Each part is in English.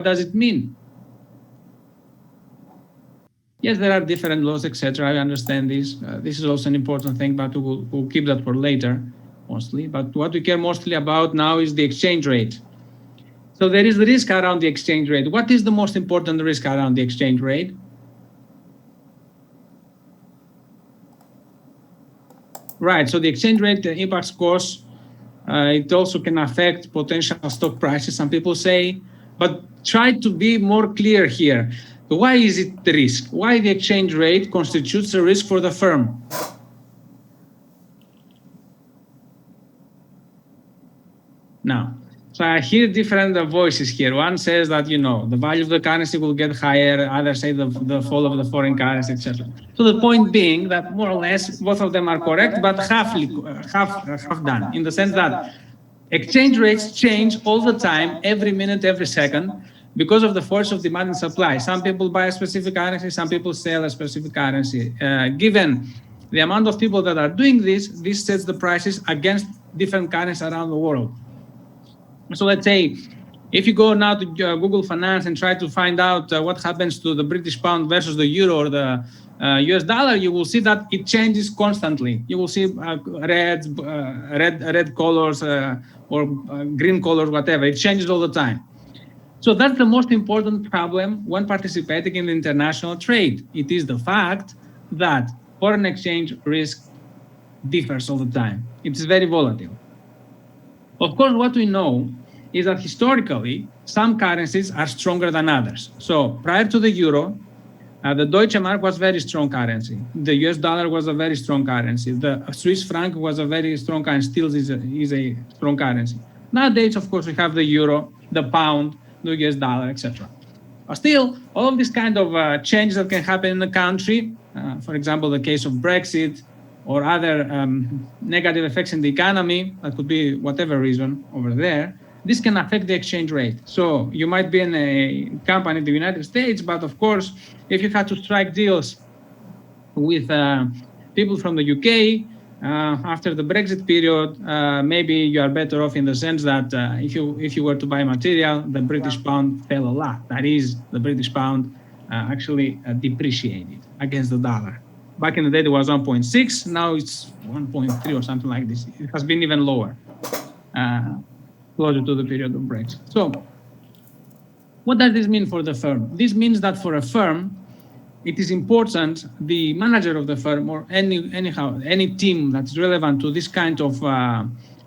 does it mean? Yes, there are different laws, etc. I understand this. This is also an important thing, but we'll keep that for later, mostly. But what we care mostly about now is the exchange rate. So there is the risk around the exchange rate. What is the most important risk around the exchange rate? Right, so the exchange rate impacts costs. It also can affect potential stock prices, some people say, but try to be more clear here. Why is it the risk? Why the exchange rate constitutes a risk for the firm? Now, so I hear different voices here. One says that, the value of the currency will get higher. Others say the fall of the foreign currency, etc. So the point being that more or less both of them are correct, but half done, in the sense that exchange rates change all the time, every minute, every second, because of the force of demand and supply. Some people buy a specific currency, some people sell a specific currency. Given the amount of people that are doing this sets the prices against different currencies around the world. So let's say if you go now to Google Finance and try to find out what happens to the British pound versus the euro or the US dollar, you will see that it changes constantly. You will see red colors or green colors, whatever. It changes all the time. So that's the most important problem when participating in international trade. It is the fact that foreign exchange risk differs all the time. It's very volatile. Of course, what we know is that historically, some currencies are stronger than others. So prior to the euro, the Deutsche Mark was a very strong currency. The US dollar was a very strong currency. The Swiss franc was a very strong currency, still is a strong currency. Nowadays, of course, we have the euro, the pound, the US dollar, etc. But still, all of these kind of changes that can happen in the country, for example, the case of Brexit, or other negative effects in the economy, that could be whatever reason over there, this can affect the exchange rate. So you might be in a company in the United States, but of course, if you had to strike deals with people from the UK after the Brexit period, maybe you are better off in the sense that if you were to buy material, the British pound fell a lot. That is, the British pound actually depreciated against the dollar. Back in the day, it was 1.6. Now it's 1.3 or something like this. It has been even lower, closer to the period of Brexit. So what does this mean for the firm? This means that for a firm, it is important, the manager of the firm or any team that's relevant to this kind of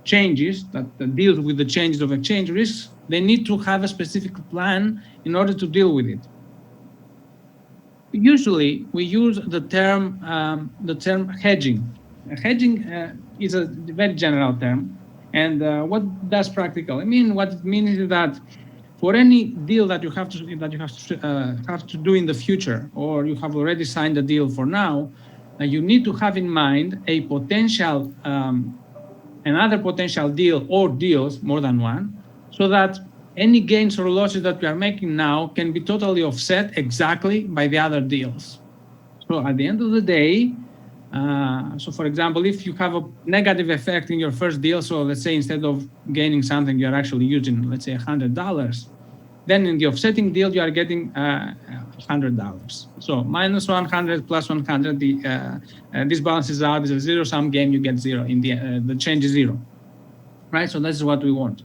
changes, that deals with the changes of exchange risks, they need to have a specific plan in order to deal with it. Usually, we use the term hedging. Hedging is a very general term, and what does practically mean? What it means is that for any deal that you have to do in the future, or you have already signed a deal for now, you need to have in mind a potential another potential deal or deals, more than one, so that any gains or losses that we are making now can be totally offset exactly by the other deals. So at the end of the day, so for example, if you have a negative effect in your first deal, so let's say instead of gaining something, you're actually using, let's say, $100, then in the offsetting deal, you are getting $100. So minus 100 plus 100, this balances out. It's a zero-sum game. You get zero. In the change is zero, right? So that's what we want.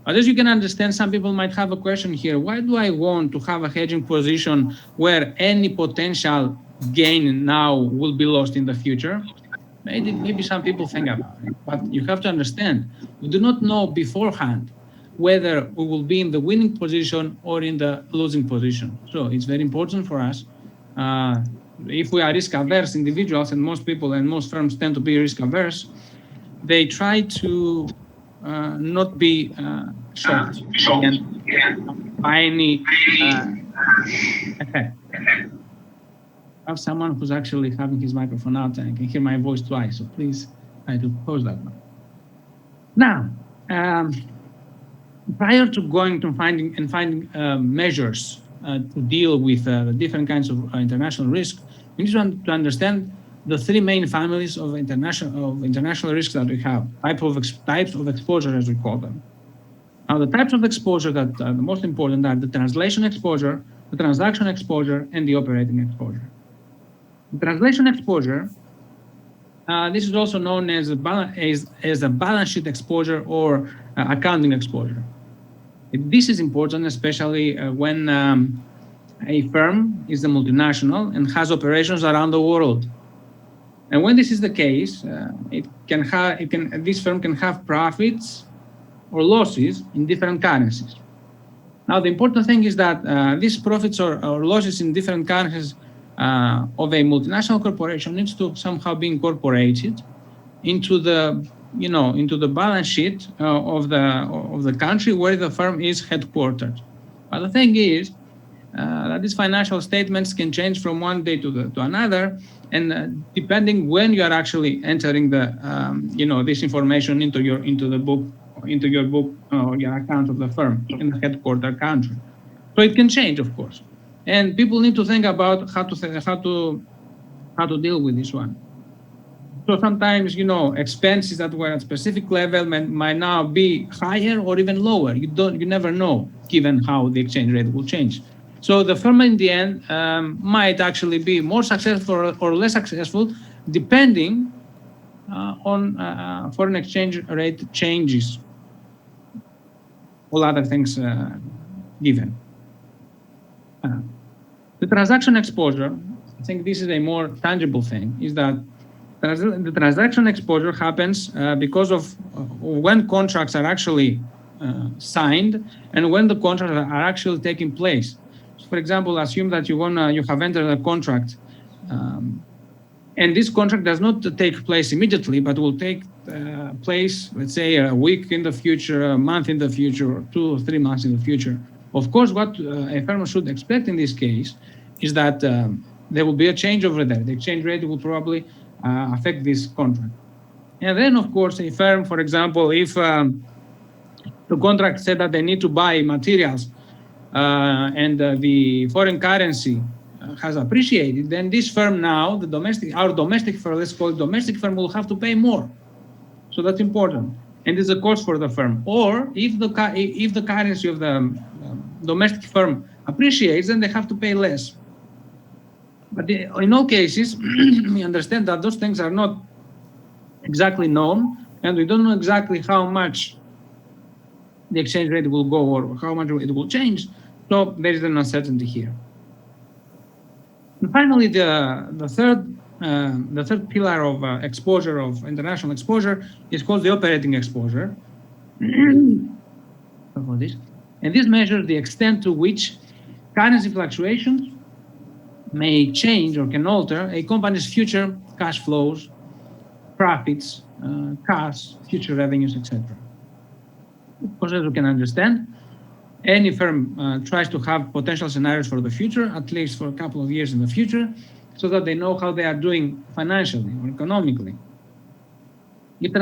But as you can understand, some people might have a question here. Why do I want to have a hedging position where any potential gain now will be lost in the future? Maybe some people think about it, but you have to understand, we do not know beforehand whether we will be in the winning position or in the losing position. So it's very important for us. If we are risk-averse individuals, and most people and most firms tend to be risk-averse, they try to not be shocked by any effect. I have someone who's actually having his microphone out and can hear my voice twice, so please try to close that one. Now, prior to going to finding measures to deal with the different kinds of international risk, we need to understand the three main families of international risks that we have, types of exposure, as we call them. Now, the types of exposure that are the most important are the translation exposure, the transaction exposure, and the operating exposure. The translation exposure, this is also known as a balance sheet exposure or accounting exposure. This is important, especially when a firm is a multinational and has operations around the world. And when this is the case, this firm can have profits or losses in different currencies. Now, the important thing is that these profits or losses in different currencies of a multinational corporation needs to somehow be incorporated into the balance sheet of the country where the firm is headquartered. But the thing is that these financial statements can change from one day to another, and depending when you are actually entering this information into your book or your account of the firm in the headquarter country. So it can change, of course, and people need to think about how to deal with this one. So sometimes, expenses that were at a specific level might now be higher or even lower. You never know, given how the exchange rate will change. So the firm in the end might actually be more successful or less successful, depending on foreign exchange rate changes. All other things given. The transaction exposure, I think this is a more tangible thing, is that the transaction exposure happens because of when contracts are actually signed and when the contracts are actually taking place. So for example, assume that you have entered a contract, and this contract does not take place immediately, but will take place, let's say, a week in the future, a month in the future, or 2 or 3 months in the future. Of course, what a firm should expect in this case is that there will be a change over there. The exchange rate will probably affect this contract. And then, of course, a firm, for example, if the contract said that they need to buy materials and the foreign currency has appreciated, then this firm now, our domestic firm, let's call it domestic firm, will have to pay more. So that's important. And it's a cost for the firm. Or if the currency of the domestic firm appreciates, then they have to pay less. But in all cases, we understand that those things are not exactly known, and we don't know exactly how much the exchange rate will go or how much it will change. So there is an uncertainty here. And finally, the third pillar of exposure, of international exposure, is called the operating exposure. And this measures the extent to which currency fluctuations may change or can alter a company's future cash flows, profits, costs, future revenues, etc. Of course, as you can understand, any firm tries to have potential scenarios for the future, at least for a couple of years in the future, so that they know how they are doing financially or economically. If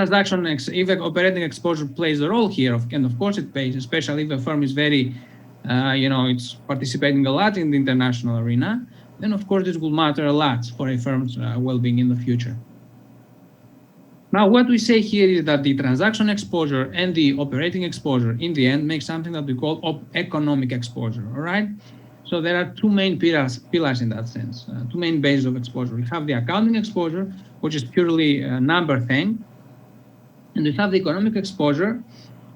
operating exposure plays a role here, and of course it plays, especially if a firm is very, it's participating a lot in the international arena, then of course this will matter a lot for a firm's well-being in the future. Now, what we say here is that the transaction exposure and the operating exposure in the end make something that we call economic exposure, all right? So there are two main pillars in that sense, two main bases of exposure. We have the accounting exposure, which is purely a number thing, and we have the economic exposure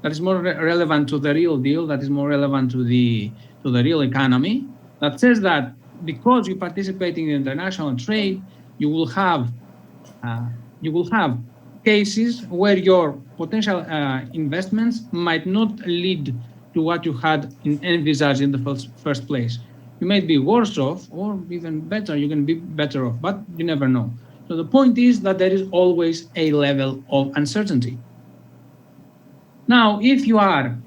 that is more relevant to the real deal, that is more relevant to the real economy, that says that because you participate in international trade, you will have cases where your potential investments might not lead to what you had envisaged in the first place. You may be worse off, or even better, you can be better off, but you never know. So the point is that there is always a level of uncertainty. Now, if you are,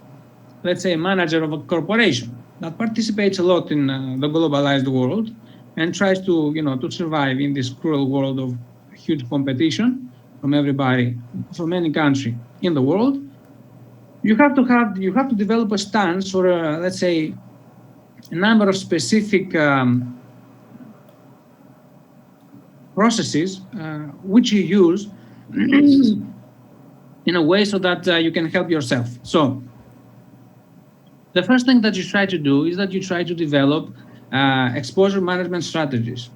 let's say, a manager of a corporation that participates a lot in the globalized world and tries to survive in this cruel world of huge competition from everybody, from any country in the world, you have to develop a stance for, let's say, a number of specific processes which you use in a way so that you can help yourself. So The first thing that you try to do is that you try to develop exposure management strategies.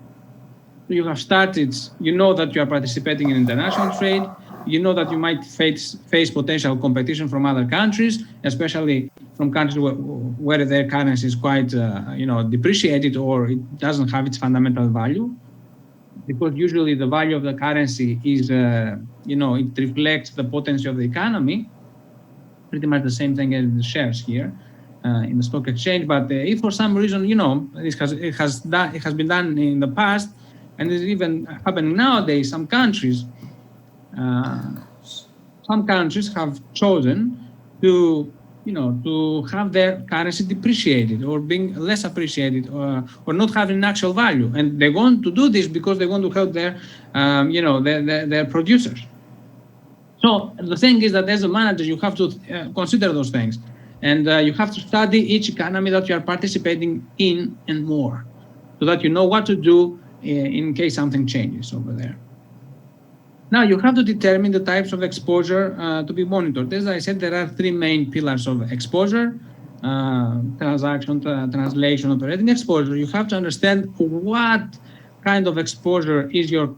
You have started, you know that you are participating in international trade, you know that you might face potential competition from other countries, especially from countries where their currency is quite depreciated, or it doesn't have its fundamental value, because usually the value of the currency is it reflects the potency of the economy. Pretty much the same thing as the shares here in the stock exchange. But if for some reason it has been done in the past, and it's even happening nowadays, some countries have chosen to have their currency depreciated or being less appreciated, or not having actual value, and they want to do this because they want to help their their producers. So the thing is that as a manager, you have to consider those things, and you have to study each economy that you are participating in and more, so that you know what to do in case something changes over there. Now you have to determine the types of exposure to be monitored. As I said, there are three main pillars of exposure: transaction, translation, operating exposure. You have to understand what kind of exposure is your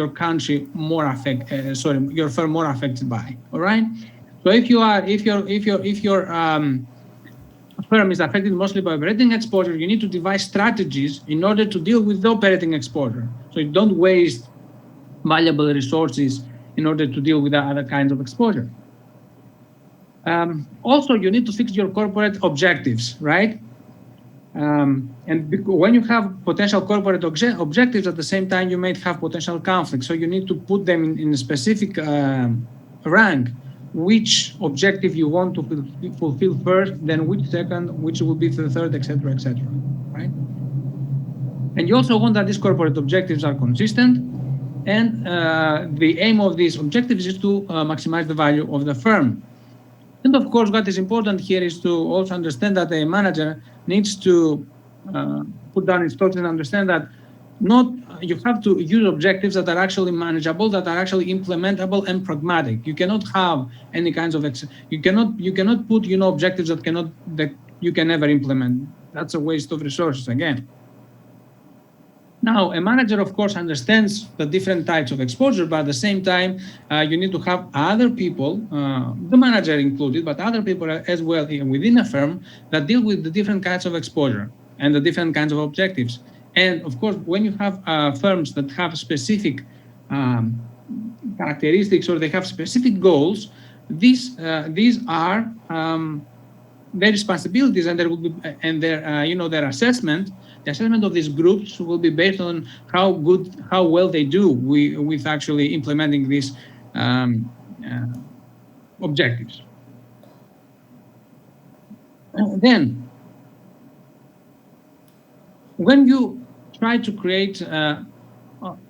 country more your firm more affected by. All right. So if your firm is affected mostly by operating exposure, you need to devise strategies in order to deal with the operating exposure, so you don't waste valuable resources in order to deal with the other kinds of exposure. Also, you need to fix your corporate objectives, right? And when you have potential corporate objectives, at the same time, you might have potential conflicts. So you need to put them in a specific rank, which objective you want to fulfill first, then which second, which will be the third, etc., right? And you also want that these corporate objectives are consistent, and the aim of these objectives is to maximize the value of the firm. And of course, what is important here is to also understand that a manager needs to put down his thoughts and understand that you have to use objectives that are actually manageable, that are actually implementable and pragmatic. You cannot have any kinds of you cannot put objectives that you can never implement. That's a waste of resources again. Now, a manager, of course, understands the different types of exposure, but at the same time, you need to have other people, the manager included, but other people as well within a firm that deal with the different kinds of exposure and the different kinds of objectives. And of course, when you have firms that have specific characteristics, or they have specific goals, these are their responsibilities, and there will be their assessment. The assessment of these groups will be based on how well they do with actually implementing these objectives. Then, when you try to create,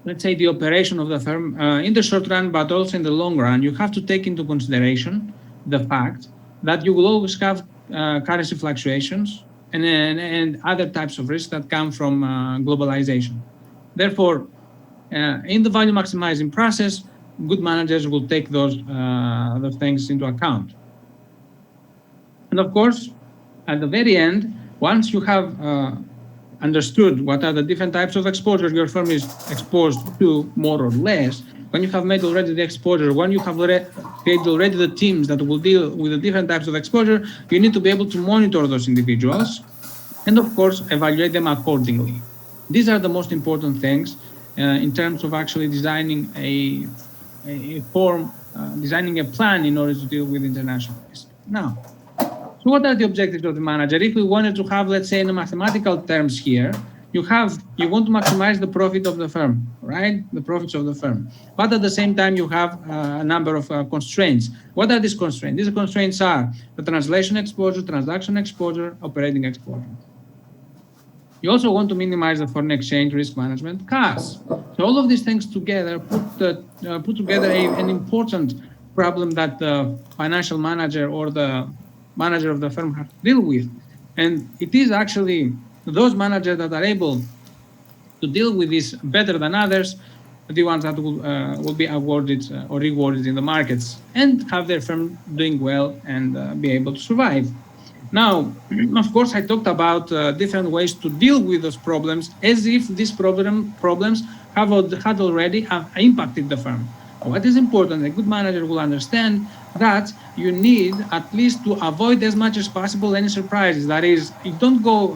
let's say, the operation of the firm in the short run, but also in the long run, you have to take into consideration the fact that you will always have currency fluctuations and other types of risks that come from globalization. Therefore, in the value maximizing process, good managers will take those things into account. And of course, at the very end, once you have understood what are the different types of exposure your firm is exposed to, more or less, when you have made already the exposure, when you have created already the teams that will deal with the different types of exposure, you need to be able to monitor those individuals and, of course, evaluate them accordingly. These are the most important things in terms of actually designing a plan in order to deal with international risk. Now, so what are the objectives of the manager? If we wanted to have, let's say, in mathematical terms here, you want to maximize the profit of the firm, right? The profits of the firm. But at the same time, you have a number of constraints. What are these constraints? These constraints are the translation exposure, transaction exposure, operating exposure. You also want to minimize the foreign exchange risk management costs. So all of these things together put together an important problem that the financial manager or the manager of the firm have to deal with. And it is actually those managers that are able to deal with this better than others, the ones that will be awarded or rewarded in the markets and have their firm doing well and be able to survive. Now, of course, I talked about different ways to deal with those problems as if these problems had already impacted the firm. What is important, a good manager will understand that you need at least to avoid as much as possible any surprises. That is, you don't go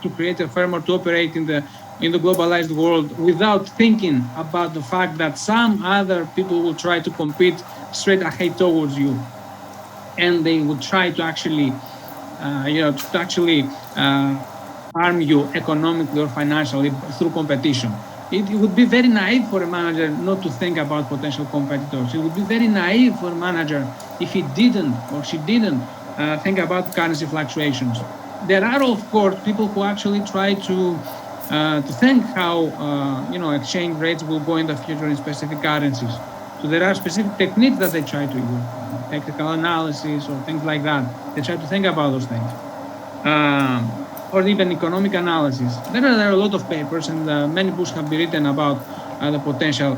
to create a firm or to operate in the globalized world without thinking about the fact that some other people will try to compete straight ahead towards you, and they would try to actually harm you economically or financially through competition. It would be very naive for a manager not to think about potential competitors. It would be very naive for a manager if he didn't or she didn't think about currency fluctuations. There are, of course, people who actually try to think how exchange rates will go in the future in specific currencies. So there are specific techniques that they try to use, technical analysis or things like that. They try to think about those things. Or even economic analysis. There are a lot of papers, and many books have been written about the potential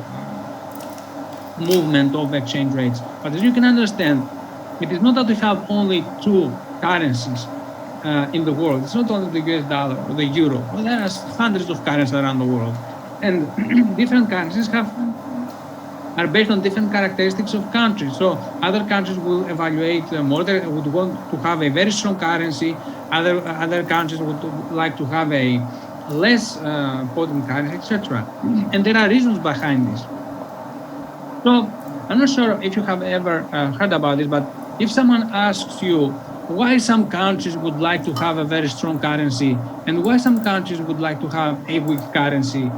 movement of exchange rates. But as you can understand, it is not that we have only two currencies in the world. It's not only the US dollar or the euro. Well, there are hundreds of currencies around the world. And different currencies are based on different characteristics of countries. So other countries will evaluate would want to have a very strong currency. Other countries would like to have a less potent currency, etc. And there are reasons behind this. So I'm not sure if you have ever heard about this, but if someone asks you why some countries would like to have a very strong currency and why some countries would like to have a weak currency,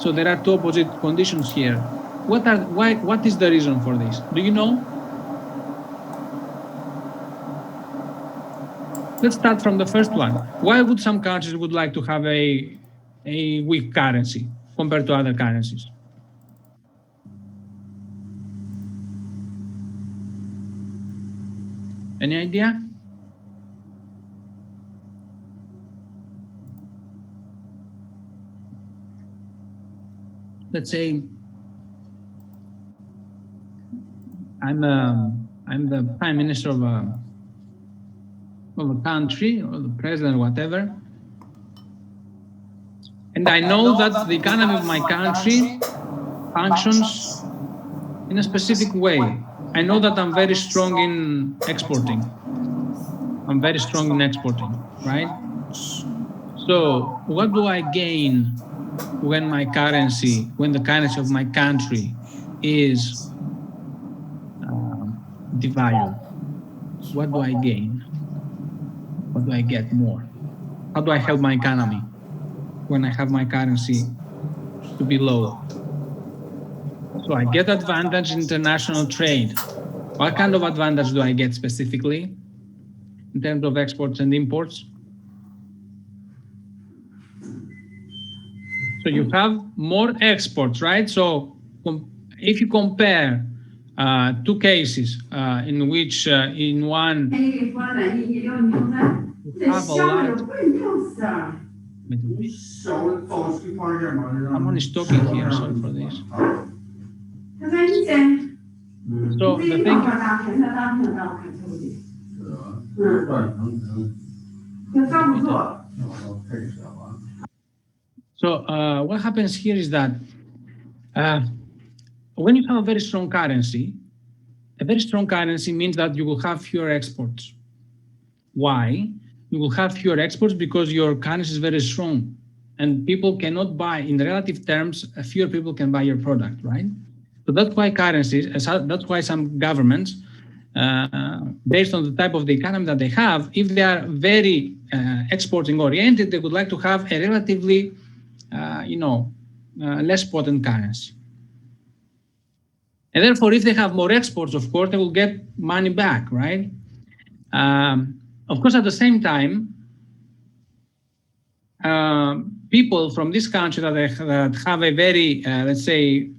so there are two opposite conditions here. What is the reason for this? Do you know? Let's start from the first one. Why would some countries would like to have a weak currency compared to other currencies? Any idea? Let's say I'm the prime minister of a country, or the president, or whatever, and I know that the economy of my country functions in a specific way. I know that I'm very strong in exporting. Right? So what do I gain when the currency of my country is devalued? What do I gain? What do I get more? How do I help my economy when I have my currency to be low? So I get advantage in international trade. What kind of advantage do I get specifically in terms of exports and imports? So you have more exports, right? So if you compare two cases in which in one you have a lot. Someone is talking here, sorry for this. So the thing. So what happens here is that when you have a very strong currency means that you will have fewer exports. Why? You will have fewer exports because your currency is very strong, and people cannot buy, in relative terms, fewer people can buy your product, right? So that's why that's why some governments, based on the type of the economy that they have, if they are very exporting oriented, they would like to have a relatively, less potent currency. And therefore, if they have more exports, of course, they will get money back, right? Of course, at the same time, people from this country that have a very, let's say,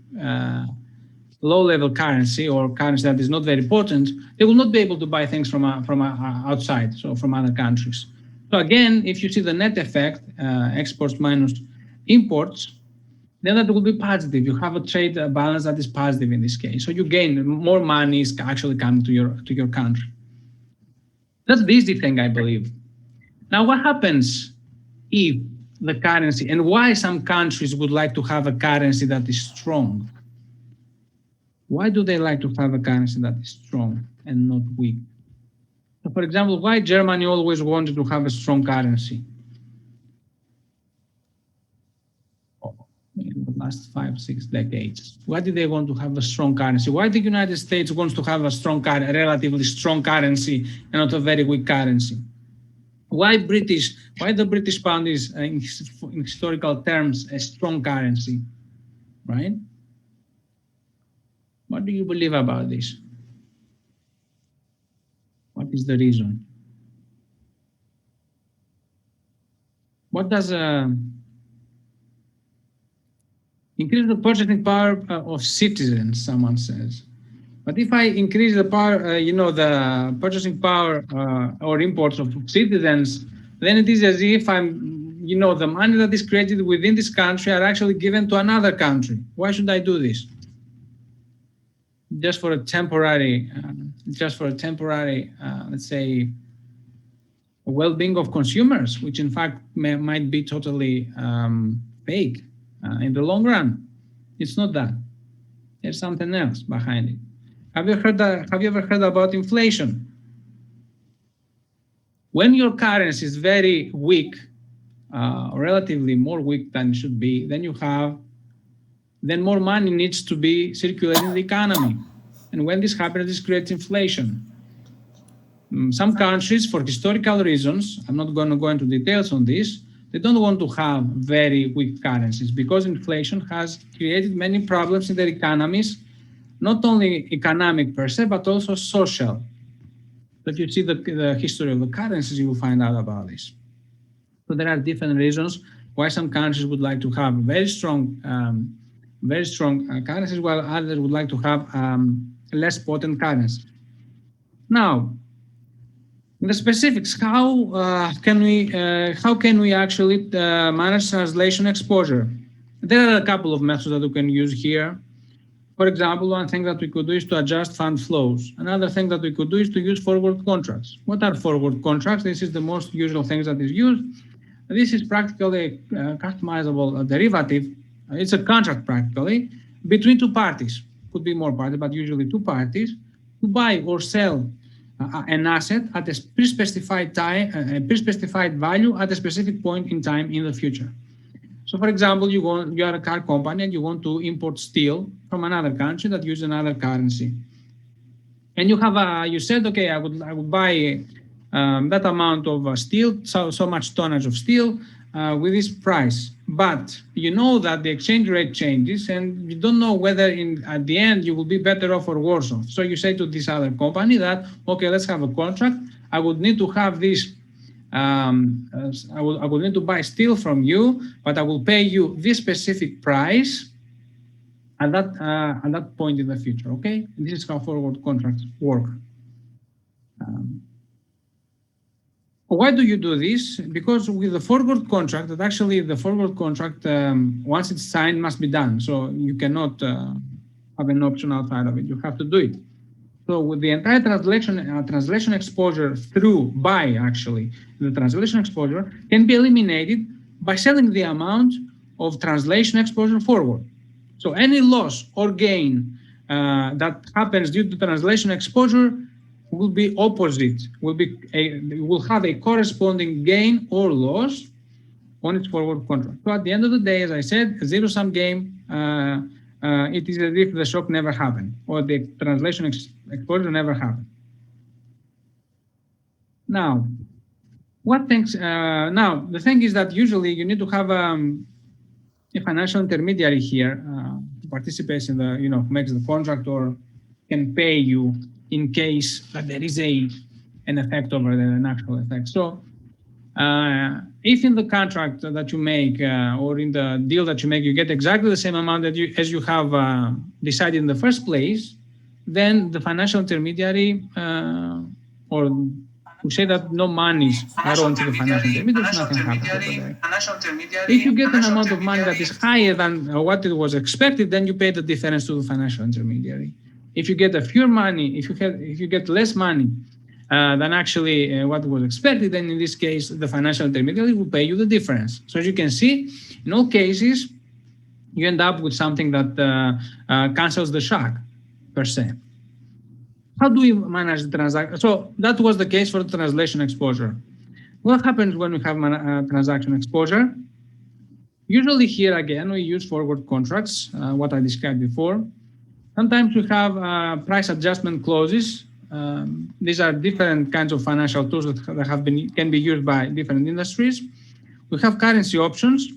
low-level currency or currency that is not very potent, they will not be able to buy things from outside, so from other countries. So again, if you see the net effect, exports minus imports, then that will be positive. You have a trade balance that is positive in this case. So you gain more money is actually coming to your country. That's the easy thing, I believe. Now, what happens if the currency, and why some countries would like to have a currency that is strong? Why do they like to have a currency that is strong and not weak? So, for example, why Germany always wanted to have a strong currency? In the last 5-6 decades, why did they want to have a strong currency? Why the United States wants to have a relatively strong currency and not a very weak currency? Why the British pound is, in historical terms, a strong currency, right? What do you believe about this? What is the reason? What does increase the purchasing power of citizens, someone says. But if I increase the power, the purchasing power or imports of citizens, then it is as if the money that is created within this country are actually given to another country. Why should I do this? Just for a temporary, let's say, well-being of consumers, which in fact might be totally fake in the long run. It's not that. There's something else behind it. Have you ever heard about inflation? When your currency is very weak, relatively more weak than it should be, then more money needs to be circulating in the economy. And when this happens, this creates inflation. Some countries, for historical reasons, I'm not going to go into details on this, they don't want to have very weak currencies because inflation has created many problems in their economies, not only economic per se, but also social. If you see the history of the currencies, you will find out about this. So there are different reasons why some countries would like to have very strong currencies, while others would like to have less potent currencies. Now, in the specifics, how can we actually manage translation exposure? There are a couple of methods that we can use here. For example, one thing that we could do is to adjust fund flows. Another thing that we could do is to use forward contracts. What are forward contracts? This is the most usual thing that is used. This is practically a customizable derivative. It's a contract practically between two parties. Could be more parties, but usually two parties, to buy or sell an asset at a pre-specified time, a pre-specified value at a specific point in time in the future. So, for example, you are a car company and you want to import steel from another country that uses another currency, and you said, okay, I would buy that amount of steel, so much tonnage of steel with this price. But you know that the exchange rate changes, and you don't know whether at the end you will be better off or worse off. So you say to this other company that, okay, let's have a contract. I would need to have this. I will need to buy steel from you, but I will pay you this specific price at that point in the future. Okay, and this is how forward contracts work. Why do you do this? Because with the forward contract, once it's signed, must be done. So you cannot have an option outside of it. You have to do it. So with the entire translation exposure the translation exposure can be eliminated by selling the amount of translation exposure forward. So any loss or gain that happens due to translation exposure will be opposite, will have a corresponding gain or loss on its forward contract. So at the end of the day, as I said, a zero-sum game, it is as if the shock never happened or the translation exposure never happened. Now, the thing is that usually you need to have a financial intermediary here who participates in who makes the contract or can pay you in case that there is an effect over there, an actual effect. So if in the contract that you make or in the deal that you make, you get exactly the same amount as you have decided in the first place, then the financial intermediary or who say that no monies are owed to the financial intermediary, nothing happens over there. If you get an amount of money that is higher than what it was expected, then you pay the difference to the financial intermediary. If you get fewer money, if you get less money than actually what was expected. And in this case, the financial intermediary will pay you the difference. So as you can see, in all cases, you end up with something that cancels the shock per se. How do we manage the transaction? So that was the case for the translation exposure. What happens when we have transaction exposure? Usually here again, we use forward contracts, what I described before. Sometimes we have price adjustment clauses. These are different kinds of financial tools that can be used by different industries. We have currency options,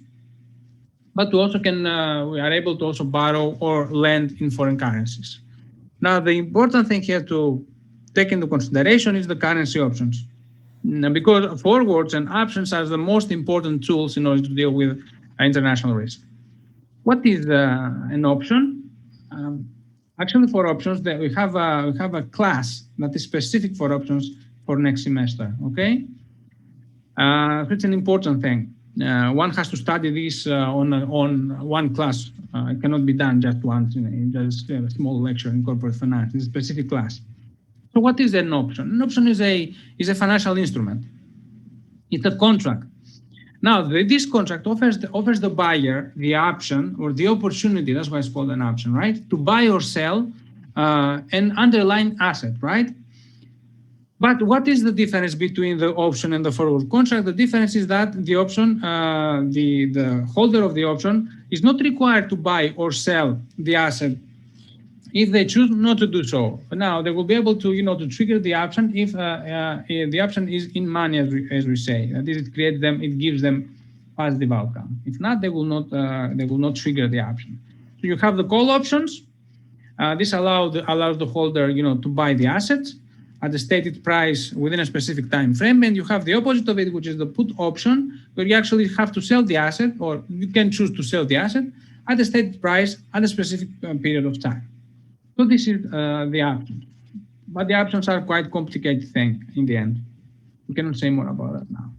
but we are able to also borrow or lend in foreign currencies. Now, the important thing here to take into consideration is the currency options, because forwards and options are the most important tools in order to deal with international risk. What is an option? Actually, for options, we have a class that is specific for options for next semester. Okay, it's an important thing. One has to study this on one class. It cannot be done just once in just a small lecture in corporate finance. It's a specific class. So what is an option? An option is a financial instrument. It's a contract. Now, this contract offers the buyer the option or the opportunity, that's why it's called an option, right? To buy or sell an underlying asset, right? But what is the difference between the option and the forward contract? The difference is that the option, the holder of the option is not required to buy or sell the asset if they choose not to do so. Now, they will be able to, to trigger the option if the option is in money, as we say. It gives them positive outcome. If not, they will not trigger the option. So you have the call options. This allows the holder, to buy the assets at the stated price within a specific time frame, and you have the opposite of it, which is the put option, where you actually have to sell the asset, or you can choose to sell the asset at the stated price at a specific period of time. So this is the options, but the options are quite complicated thing in the end. We cannot say more about that now.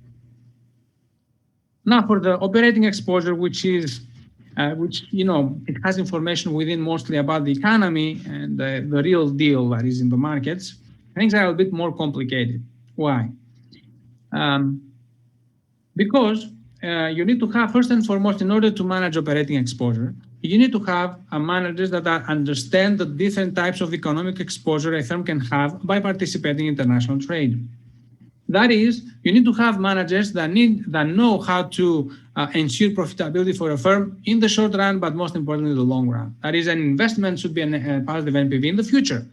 Now for the operating exposure, which it has information within mostly about the economy and the real deal that is in the markets. Things are a bit more complicated. Why? Because you need to have, first and foremost, in order to manage operating exposure, you need to have managers that understand the different types of economic exposure a firm can have by participating in international trade. That is, you need to have managers that know how to ensure profitability for a firm in the short run, but most importantly, the long run. That is, an investment should be a positive NPV in the future.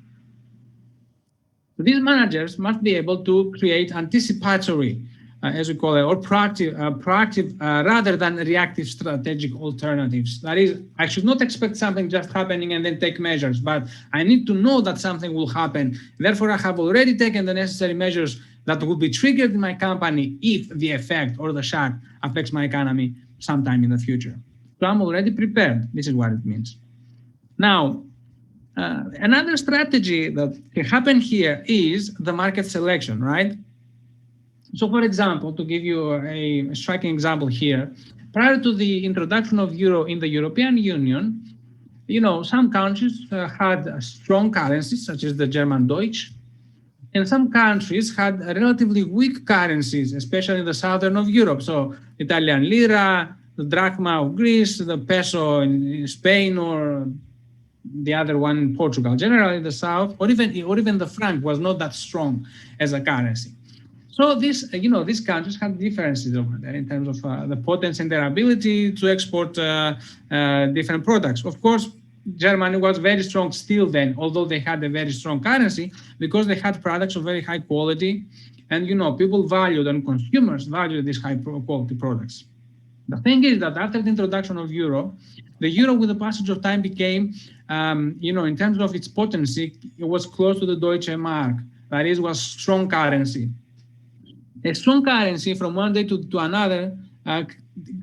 These managers must be able to create anticipatory, as we call it, or proactive rather than reactive strategic alternatives. That is, I should not expect something just happening and then take measures, but I need to know that something will happen. Therefore, I have already taken the necessary measures that will be triggered in my company if the effect or the shock affects my economy sometime in the future. So I'm already prepared. This is what it means. Now, another strategy that can happen here is the market selection, right? So, for example, to give you a striking example here, prior to the introduction of euro in the European Union, some countries had strong currencies, such as the German Deutsch, and some countries had relatively weak currencies, especially in the southern of Europe. So, Italian lira, the drachma of Greece, the peso in Spain, or the other one in Portugal. Generally, the south, or even the franc was not that strong as a currency. So these countries have differences over there in terms of the potency and their ability to export different products. Of course, Germany was very strong still then, although they had a very strong currency, because they had products of very high quality, and people valued and consumers valued these high quality products. The thing is that after the introduction of euro, the euro with the passage of time became, in terms of its potency, it was close to the Deutsche Mark. That is, was strong currency. A strong currency from one day to another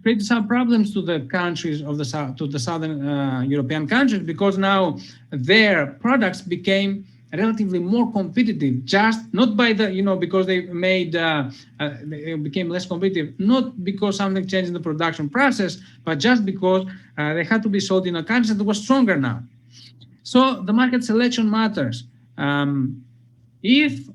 created some problems to the countries of the south, to the southern European countries, because now their products became relatively more competitive, just not by the, because they became less competitive, not because something changed in the production process, but just because they had to be sold in a country that was stronger now. So the market selection matters. if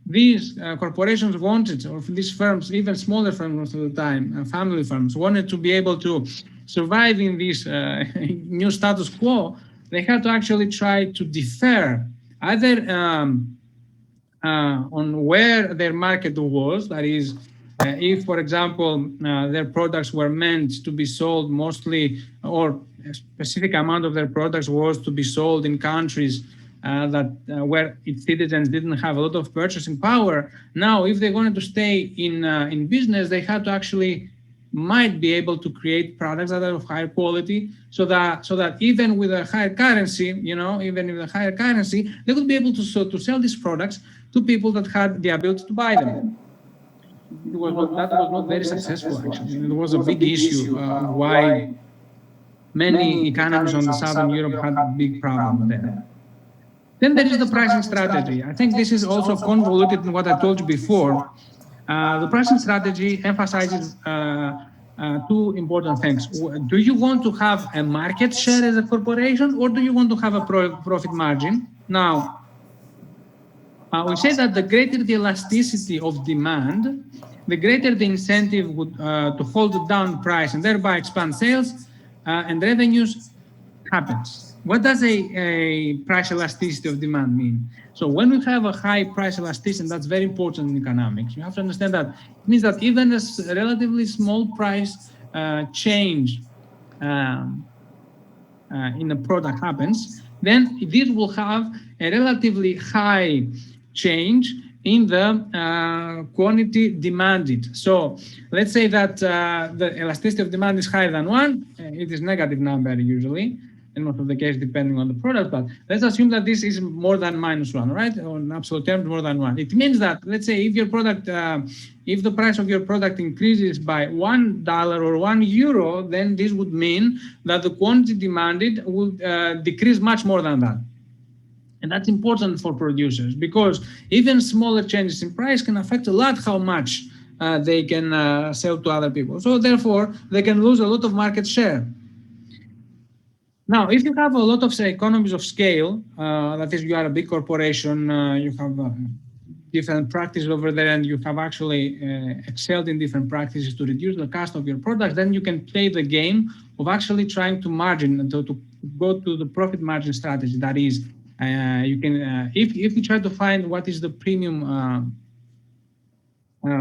these corporations wanted, or these firms, even smaller firms most of the time, family firms, wanted to be able to survive in this new status quo, they had to actually try to defer either on where their market was, that is, if, for example, their products were meant to be sold mostly, or a specific amount of their products was to be sold in countries where its citizens didn't have a lot of purchasing power. Now, if they wanted to stay in business, they had to actually might be able to create products that are of higher quality, so that even with a higher currency, even with a higher currency, they would be able to sell these products to people that had the ability to buy them. That was not very successful, actually. It was a big issue why many economies on the Southern Europe had big problems there. Then there is the pricing strategy. I think this is also convoluted in what I told you before. The pricing strategy emphasizes two important things. Do you want to have a market share as a corporation, or do you want to have a profit margin? Now, we say that the greater the elasticity of demand, the greater the incentive to hold down price and thereby expand sales and revenues happens. What does a price elasticity of demand mean? So when we have a high price elasticity, and that's very important in economics, you have to understand that it means that even a relatively small price change in a product happens, then this will have a relatively high change in the quantity demanded. So let's say that the elasticity of demand is higher than 1. It is negative number usually, in most of the case, depending on the product. But let's assume that this is more than -1, right? Or in absolute terms, more than 1. It means that, let's say, if your product, if the price of your product increases by $1 or €1, then this would mean that the quantity demanded will decrease much more than that. And that's important for producers, because even smaller changes in price can affect a lot how much they can sell to other people. So therefore, they can lose a lot of market share. Now, if you have a lot of, say, economies of scale, that is, you are a big corporation, you have different practices over there, and you have actually excelled in different practices to reduce the cost of your products, then you can play the game of actually trying to margin, and to go to the profit margin strategy. That is, you can, if you try to find what is the premium or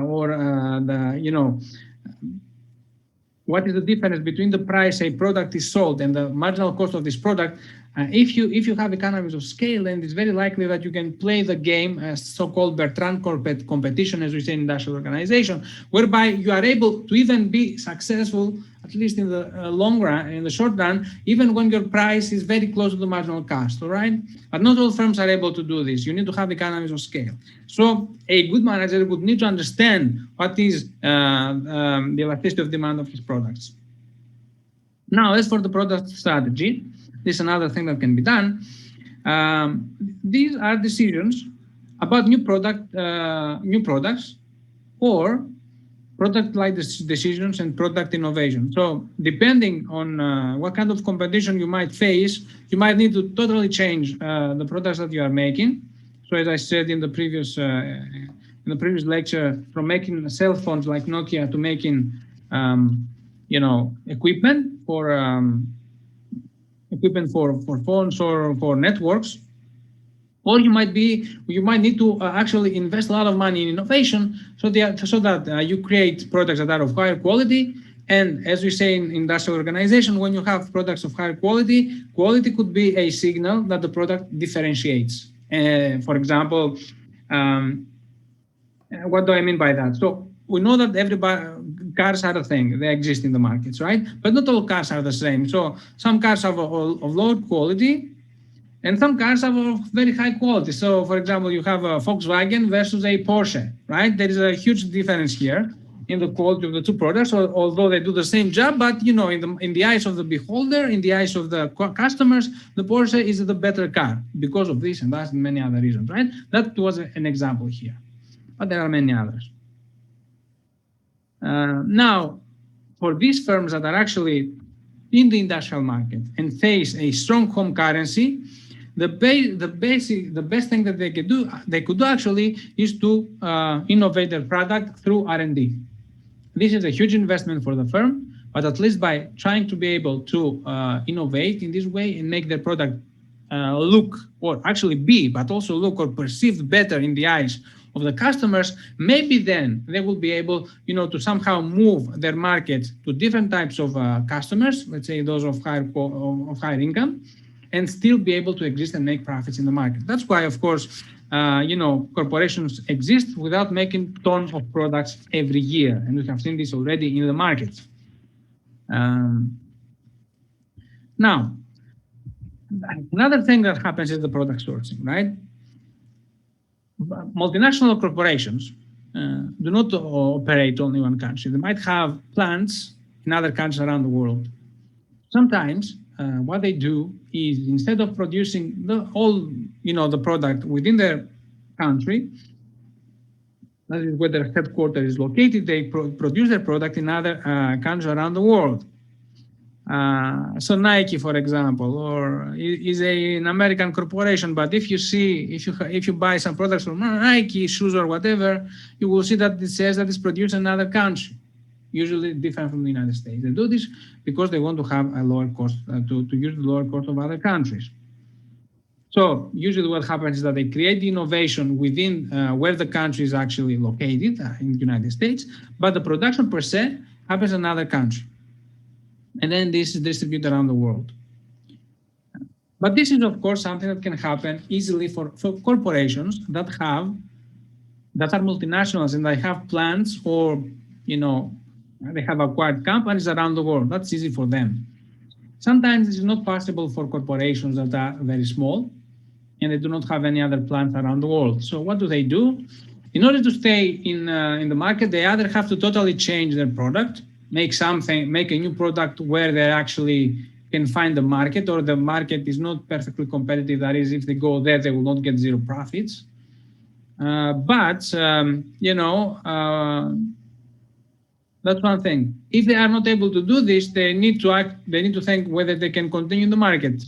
what is the difference between the price a product is sold and the marginal cost of this product, if you have economies of scale, then it's very likely that you can play the game, so-called Bertrand competition, as we say in industrial organization, whereby you are able to even be successful, at least in the long run, in the short run, even when your price is very close to the marginal cost, all right? But not all firms are able to do this. You need to have economies of scale. So a good manager would need to understand what is the elasticity of demand of his products. Now, as for the product strategy, this is another thing that can be done. These are decisions about new products, or product-like decisions and product innovation. So depending on what kind of competition you might face, you might need to totally change the products that you are making. So as I said in the previous lecture, from making cell phones like Nokia to making equipment for phones or for networks. Or you might need to actually invest a lot of money in innovation so that you create products that are of higher quality. And as we say in industrial organization, when you have products of higher quality, quality could be a signal that the product differentiates. For example, what do I mean by that? So we know that cars are a thing, they exist in the markets, right? But not all cars are the same. So some cars are of low quality, and some cars are of very high quality. So, for example, you have a Volkswagen versus a Porsche, right? There is a huge difference here in the quality of the two products, although they do the same job. But in the eyes of the beholder, in the eyes of the customers, the Porsche is the better car because of this and that and many other reasons, right? That was an example here, but there are many others. Now, for these firms that are actually in the industrial market and face a strong home currency, the best thing that they could do actually is to innovate their product through R&D. This is a huge investment for the firm, but at least by trying to be able to innovate in this way and make their product look, or actually be, but also look or perceived better in the eyes of the customers, maybe then they will be able, to somehow move their market to different types of customers, let's say those of higher income, and still be able to exist and make profits in the market. That's why, of course, corporations exist without making tons of products every year, and we have seen this already in the market. Now, another thing that happens is the product sourcing, right? Multinational corporations do not operate only in one country. They might have plants in other countries around the world. Sometimes what they do is, instead of producing the product within their country, that is where their headquarters is located, they produce their product in other countries around the world. So Nike, for example, or is an American corporation, but if you buy some products from Nike, shoes or whatever, you will see that it says that it's produced in another country, usually different from the United States. They do this because they want to have a lower cost, to use the lower cost of other countries. So usually what happens is that they create the innovation within where the country is actually located, in the United States, but the production per se happens in another country. And then this is distributed around the world. But this is, of course, something that can happen easily for corporations that are multinationals and they have plants, or they have acquired companies around the world. That's easy for them. Sometimes this is not possible for corporations that are very small and they do not have any other plants around the world. So what do? In order to stay in the market, they either have to totally change their product, make a new product where they actually can find the market, or the market is not perfectly competitive. That is, if they go there, they will not get zero profits. That's one thing. If they are not able to do this, they need to think whether they can continue in the market.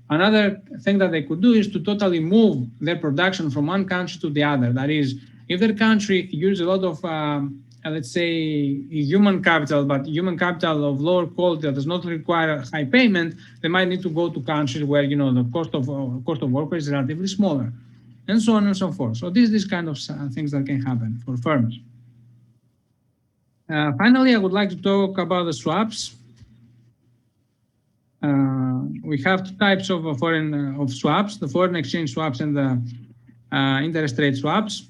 Another thing that they could do is to totally move their production from one country to the other. That is, if their country uses a lot of let's say human capital, but human capital of lower quality that does not require high payment, they might need to go to countries where the cost of workers is relatively smaller, and so on and so forth. So these kind of things that can happen for firms. Finally, I would like to talk about the swaps. We have two types of swaps: the foreign exchange swaps and the interest rate swaps.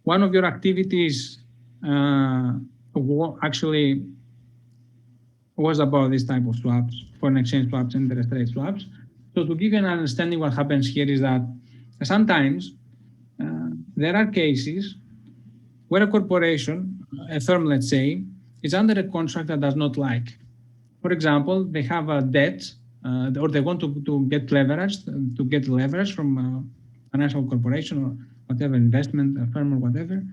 One of your activities actually was about this type of swaps, foreign exchange swaps, interest rate swaps. So to give you an understanding, what happens here is that sometimes there are cases where a corporation, a firm, let's say, is under a contract that does not like. For example, they have a debt, or they want to get leverage from a financial corporation or whatever, investment firm or whatever.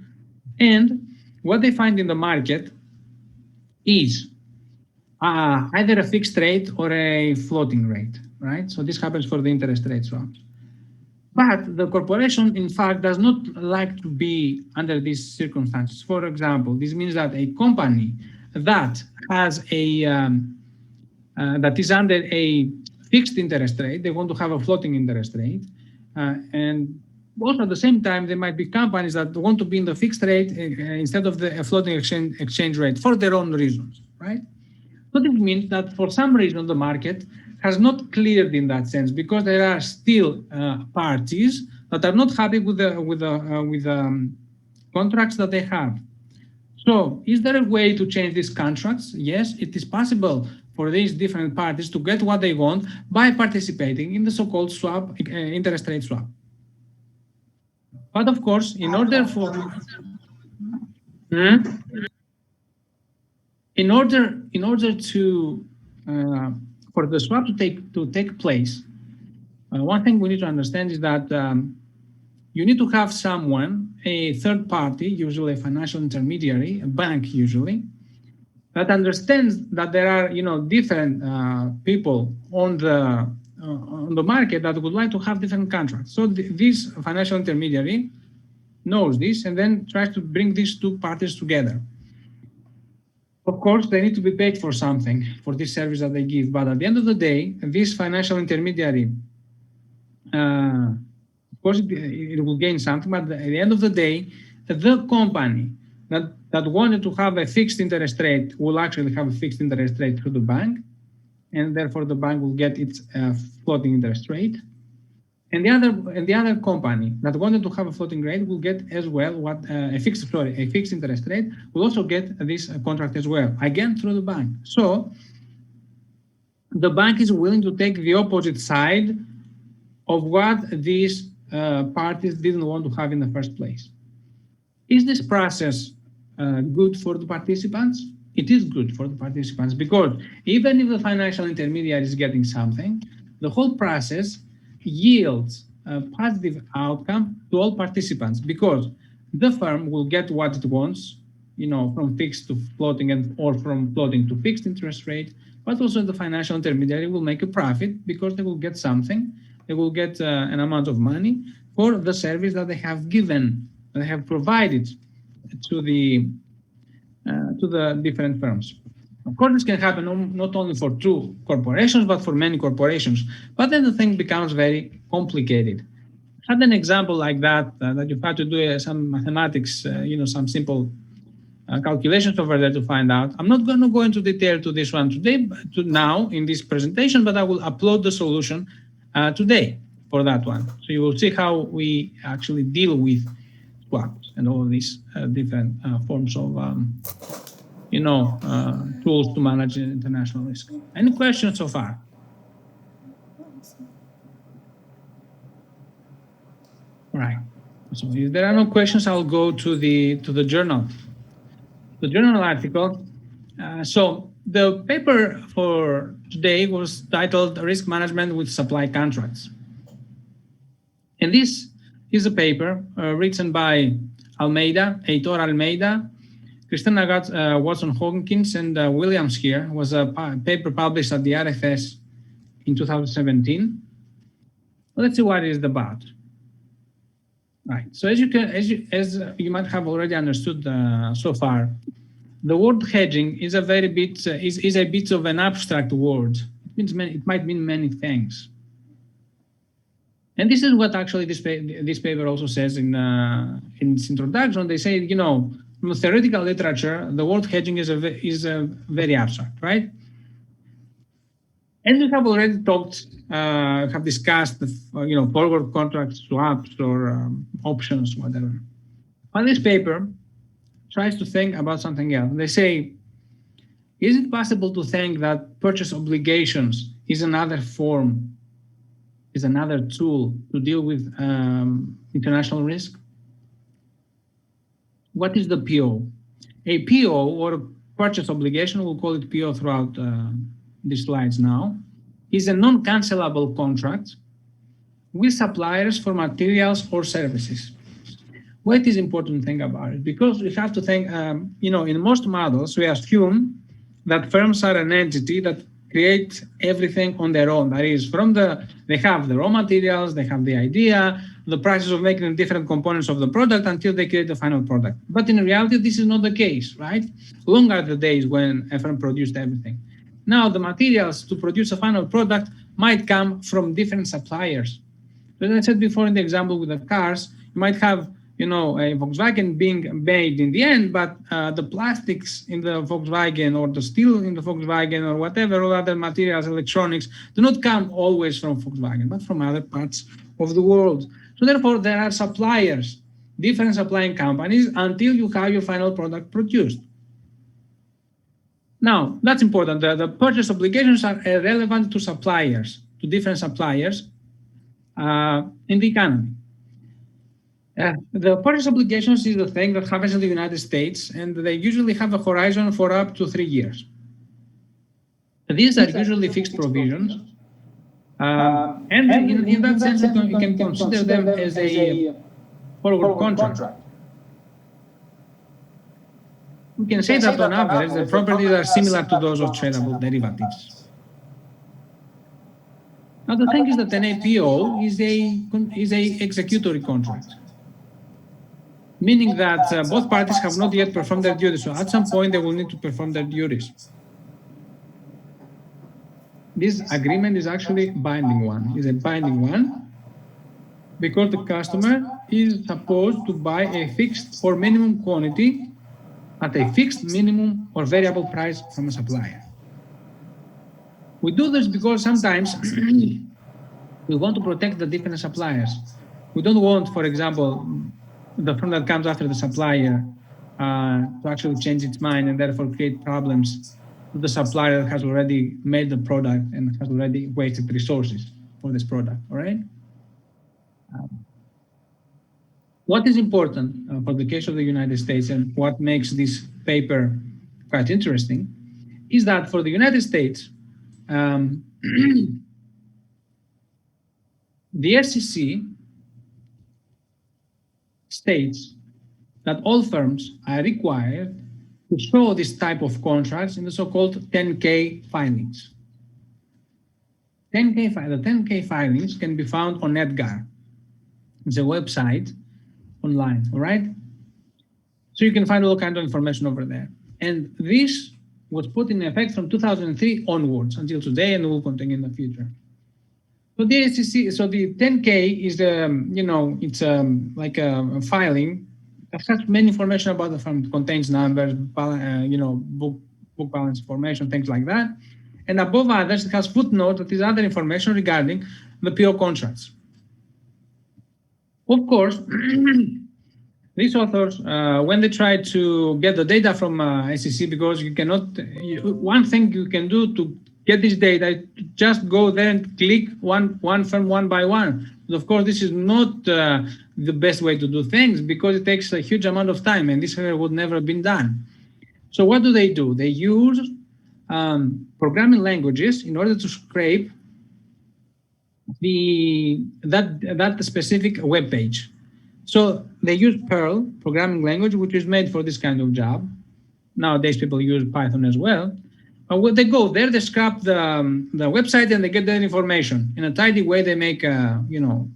And what they find in the market is either a fixed rate or a floating rate, right? So this happens for the interest rate swaps. But the corporation, in fact, does not like to be under these circumstances. For example, this means that a company that has that is under a fixed interest rate, they want to have a floating interest rate, and also at the same time, there might be companies that want to be in the fixed rate instead of the floating exchange rate for their own reasons, right? So this means that for some reason the market has not cleared in that sense, because there are still parties that are not happy with the contracts that they have. So is there a way to change these contracts? Yes, it is possible for these different parties to get what they want by participating in the so-called swap, interest rate swap. But of course, in order for the swap to take place, one thing we need to understand is that you need to have someone, a third party, usually a financial intermediary, a bank usually, that understands that there are different people on the on the market that would like to have different contracts. So this financial intermediary knows this and then tries to bring these two parties together. Of course, they need to be paid for something, for this service that they give. But at the end of the day, this financial intermediary, of course, it will gain something. But at the end of the day, the company that wanted to have a fixed interest rate will actually have a fixed interest rate through the bank. And therefore, the bank will get its floating interest rate. And the other company that wanted to have a floating rate will get as well a fixed interest rate will also get this contract as well, again through the bank. So the bank is willing to take the opposite side of what these parties didn't want to have in the first place. Is this process good for the participants? It is good for the participants because even if the financial intermediary is getting something, the whole process yields a positive outcome to all participants because the firm will get what it wants, from fixed to floating or from floating to fixed interest rate, but also the financial intermediary will make a profit because they will get something. They will get an amount of money for the service that they have given, that they have provided to the different firms. Of course, this can happen not only for two corporations, but for many corporations. But then the thing becomes very complicated. I had an example like that you had to do some mathematics, some simple calculations over there to find out. I'm not going to go into detail to this one today, now in this presentation, but I will upload the solution today for that one. So you will see how we actually deal with swaps and all these different forms of tools to manage international risk. Any questions so far? All right. So if there are no questions, I'll go to the journal. The journal article. So the paper for today was titled "Risk Management with Supply Contracts," and this is a paper written by Heitor Almeida, Christina Watson-Hawkins, and Williams here. It was a paper published at the RFS in 2017. Well, let's see what it is about. Right. So as you might have already understood so far, the word hedging is a bit of an abstract word. It might mean many things. And this is what actually this paper also says in its introduction. They say, from the theoretical literature, the word hedging is very abstract, right? And we have already have discussed, forward contracts, swaps, or options, whatever. But this paper tries to think about something else. They say, is it possible to think that purchase obligations is another form, is another tool to deal with international risk? What is the PO? A PO, or purchase obligation, we'll call it PO throughout these slides now, is a non-cancelable contract with suppliers for materials or services. What is important to think about it? Because we have to think, in most models, we assume that firms are an entity that create everything on their own. That is, they have the raw materials, they have the idea, the process of making the different components of the product until they create the final product. But in reality, this is not the case, right? Long are the days when a firm produced everything. Now, the materials to produce a final product might come from different suppliers. As I said before in the example with the cars, you might have a Volkswagen being made in the end, but the plastics in the Volkswagen or the steel in the Volkswagen or whatever, all other materials, electronics, do not come always from Volkswagen, but from other parts of the world. So therefore, there are suppliers, different supplying companies, until you have your final product produced. Now, that's important. The purchase obligations are relevant to suppliers, to different suppliers in the economy. The purchase obligations is the thing that happens in the United States, and they usually have a horizon for up to 3 years. These are usually fixed provisions, and in that sense, you can consider them as a forward contract. We can say that on average, the properties are similar to those of tradable derivatives. Now the thing is that an APO is a executory contract, meaning that both parties have not yet performed their duties. So at some point they will need to perform their duties. This agreement is actually binding one, is a binding one, because the customer is supposed to buy a fixed or minimum quantity at a fixed minimum or variable price from a supplier. We do this because sometimes we want to protect the different suppliers. We don't want, for example, the firm that comes after the supplier to actually change its mind and therefore create problems to the supplier that has already made the product and has already wasted resources for this product, all right? What is important for the case of the United States and what makes this paper quite interesting is that for the United States, the SEC states that all firms are required to show this type of contracts in the so-called 10K filings. The 10K filings can be found on EDGAR. It's a website online, all right? So you can find all kinds of information over there. And this was put in effect from 2003 onwards until today, and will continue in the future. So the SEC, so the 10K is, it's like a filing that has many information about the firm. It contains numbers, book balance information, things like that. And above others, it has footnotes that is other information regarding the PO contracts. Of course, these authors, when they try to get the data from SEC, because you cannot, one thing you can do to get this data, just go there and click one firm one by one. But of course, this is not the best way to do things because it takes a huge amount of time, and this would never have been done. So what do? They use programming languages in order to scrape that specific web page. So they use Perl programming language, which is made for this kind of job. Nowadays, people use Python as well. When they go there, they scrap the website and they get that information. In a tidy way, they make a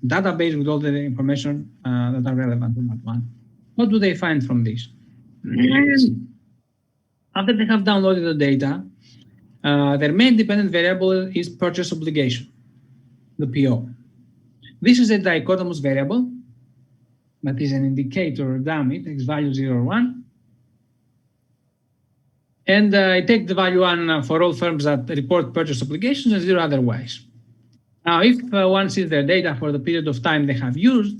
database with all the information that are relevant to that one. What do they find from this? After they have downloaded the data, their main dependent variable is purchase obligation, the PO. This is a dichotomous variable that is an indicator dummy, takes value 0 or 1. And I take the value 1 for all firms that report purchase obligations and 0 otherwise. Now, if one sees their data for the period of time they have used,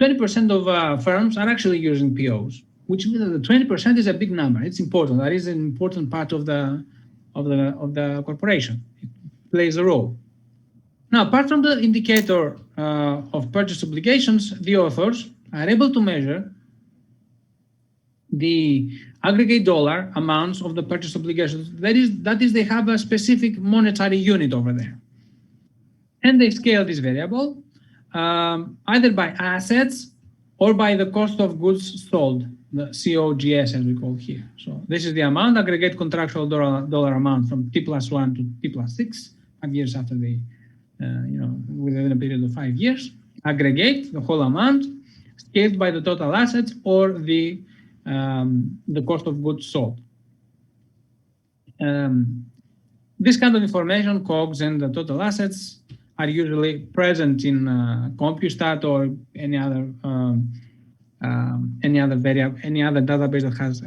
20% of firms are actually using POs, which means that the 20% is a big number. It's important. That is an important part of the corporation. It plays a role. Now, apart from the indicator of purchase obligations, the authors are able to measure the aggregate dollar amounts of the purchase obligations. That is, they have a specific monetary unit over there. And they scale this variable either by assets or by the cost of goods sold, the COGS as we call here. So this is the amount, aggregate contractual dollar amount from T+1 to T+6, 5 years after the, within a period of 5 years. Aggregate the whole amount, scaled by the total assets or the cost of goods sold. This kind of information, COGS and the total assets, are usually present in CompuStat or any other database that has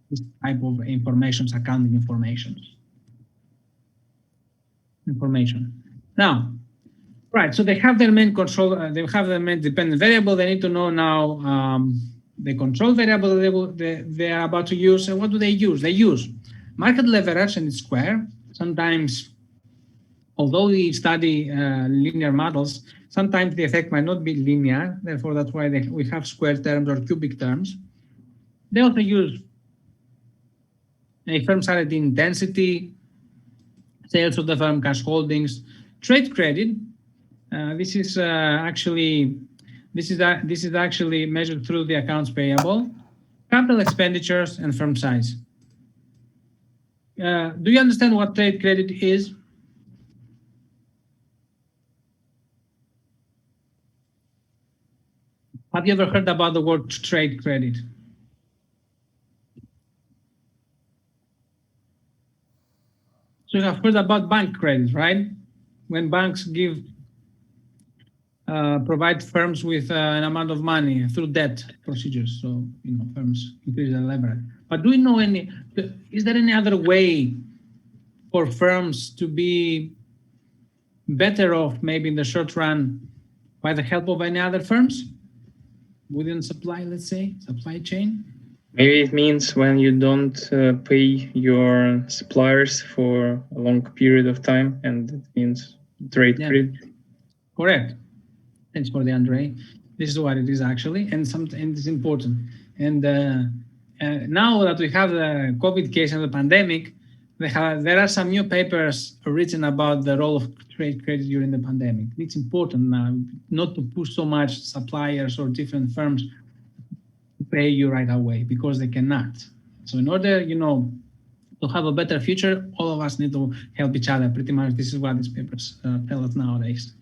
this type of accounting information. Now, right, so they have their main control, they have their main dependent variable. They need to know now the control variable they are about to use. And what do they use? They use market leverage and its square. Sometimes, although we study linear models, sometimes the effect might not be linear. Therefore, that's why we have square terms or cubic terms. They also use a firm salary intensity, sales of the firm, cash holdings, trade credit. This is actually measured through the accounts payable, capital expenditures, and firm size. Do you understand what trade credit is? Have you ever heard about the word trade credit? So you have heard about bank credit, right? When banks provide firms with an amount of money through debt procedures. So, firms increase their leverage. But do you know is there any other way for firms to be better off, maybe in the short run, by the help of any other firms within supply chain? Maybe it means when you don't pay your suppliers for a long period of time, and it means trade credit. Correct. Thanks for the Andre. This is what it is actually, and it's important. And now that we have the COVID case and the pandemic, there are some new papers written about the role of trade credit during the pandemic. It's important now not to push so much suppliers or different firms to pay you right away because they cannot. So in order, to have a better future, all of us need to help each other. Pretty much, this is what these papers tell us nowadays.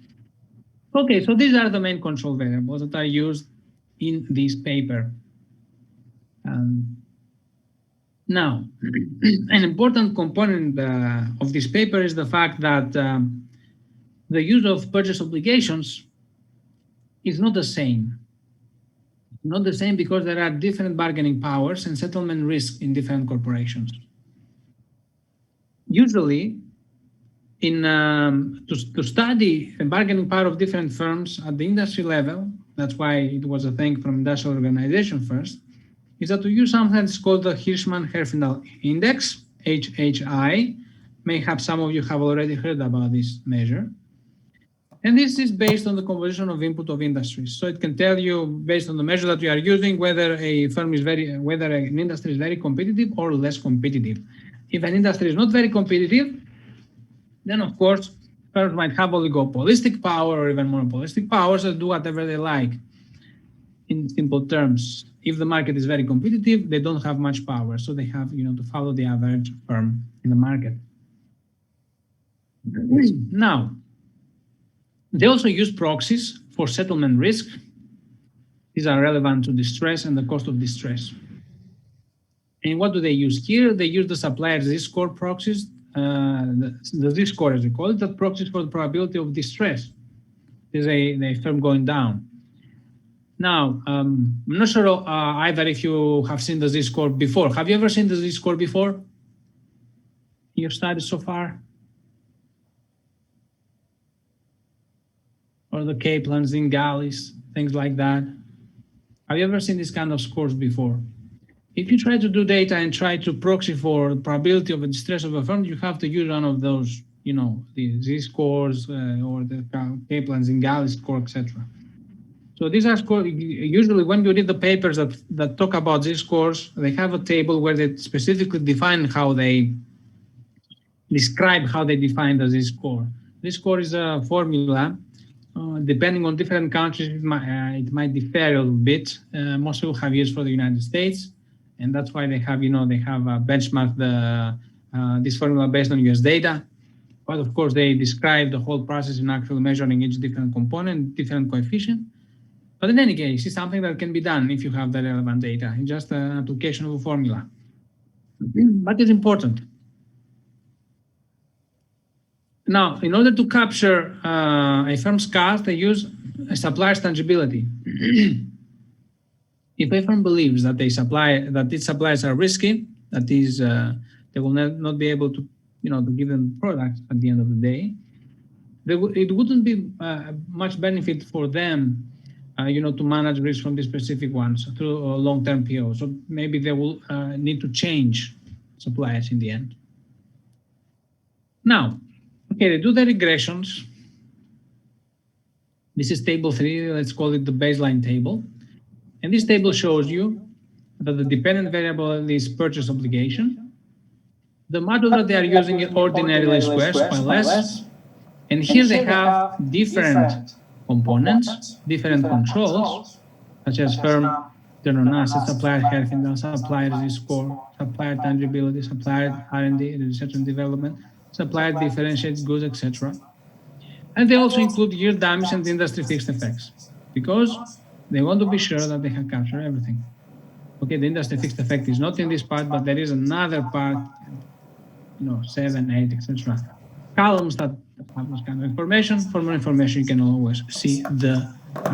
Okay, so these are the main control variables that are used in this paper. Now, an important component of this paper is the fact that the use of purchase obligations is not the same. Not the same because there are different bargaining powers and settlement risk in different corporations. Usually, to study the bargaining power of different firms at the industry level, that's why it was a thing from industrial organization first, is that we use something that's called the Hirschman-Herfindahl Index, HHI. Mayhap some of you have already heard about this measure. And this is based on the composition of input of industries. So it can tell you, based on the measure that we are using, whether an industry is very competitive or less competitive. If an industry is not very competitive, then of course, firms might have oligopolistic power or even monopolistic powers that do whatever they like. In simple terms, if the market is very competitive, they don't have much power, so they have, to follow the average firm in the market. Now, they also use proxies for settlement risk. These are relevant to distress and the cost of distress. And what do they use here? They use the supplier Z-score proxies, the Z-score as we call it, the proxies for the probability of distress. There's a firm going down. Now, I'm not sure either if you have seen the Z-score before. Have you ever seen the Z-score before in your studies so far? Or the Kaplan, Zingalis, things like that. Have you ever seen this kind of scores before? If you try to do data and try to proxy for the probability of a distress of a firm, you have to use one of those, the Z-scores or the Kaplan, Zingalis score, etc. So these are scores. Usually, when you read the papers that talk about these scores, they have a table where they specifically define how they describe how they define the Z-score. This score is a formula. Depending on different countries, it might differ a little bit. Most people have used for the United States, and that's why they have, benchmarked this formula based on US data. But of course, they describe the whole process in actually measuring each different component, different coefficient. But in any case, it's something that can be done if you have the relevant data. It's just an application of a formula. But it's important. Now, in order to capture a firm's cost, they use a supplier's tangibility. If a firm believes that its suppliers are risky, that is, they will not be able to, to give them products at the end of the day, it wouldn't be much benefit for them, to manage risk from these specific ones through a long-term PO. So maybe they will need to change suppliers in the end. Now, okay, they do the regressions. This is table 3, let's call it the baseline table. And this table shows you that the dependent variable is purchase obligation. The model that they are using is ordinary least squares, one less. And here they have different components, different controls, such as firm return on assets, supplier health index, supplier Z-score, supplier tangibility, supplier R&D, research and development, supplier differentiated goods, etc. And they also include yield damage and industry fixed effects, because They want to be sure that they have captured everything. Okay, the industry fixed effect is not in this part, but there is another part, 7, 8, etc. Columns that have this kind of information. For more information, you can always see the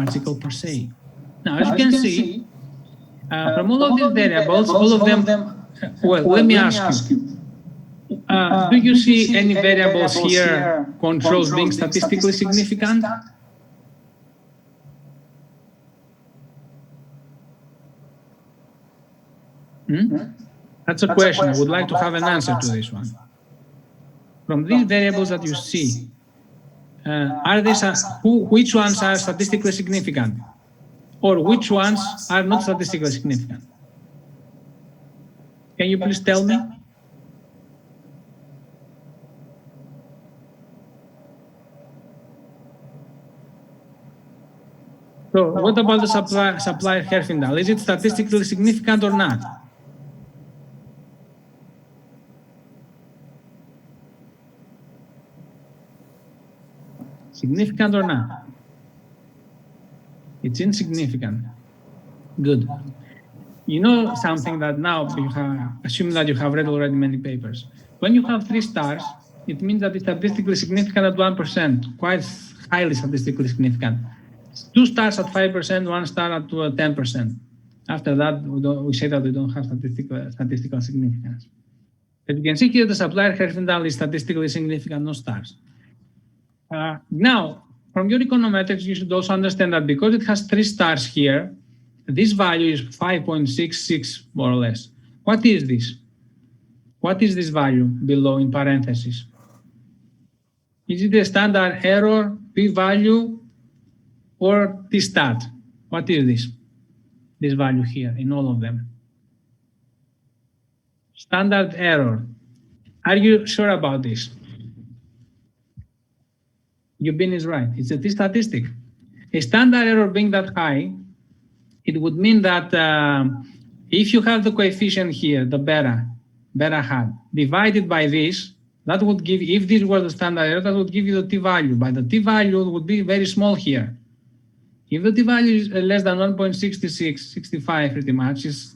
article per se. Now, as you can see, from all of these variables, all of them, well, let me ask you, do you see any variables here, controls being statistically significant? That's a question. I would like to have an answer to this one. From these variables that you see, which ones are statistically significant? Or which ones are not statistically significant? Can you please tell me? So what about the supplier Herfindahl? Is it statistically significant or not? Significant or not? It's insignificant. Good. You know something that now you have, assume that you have read already many papers. When you have 3 stars, it means that it's statistically significant at 1%, quite highly statistically significant. 2 stars at 5%, 1 star at 10%. After that, we say that we don't have statistical significance. As you can see here, the supplier Herfindahl is statistically significant, no stars. Now, from your econometrics, you should also understand that because it has 3 stars here, this value is 5.66 more or less. What is this? What is this value below in parentheses? Is it a standard error, p-value, or t-stat? What is this? This value here in all of them. Standard error. Are you sure about this? Eubin is right. It's a t-statistic. A standard error being that high, it would mean that if you have the coefficient here, the beta hat, divided by this, that would give, if this was the standard error, that would give you the t-value. But the t-value would be very small here. If the t-value is less than 1.66, 65 pretty much, is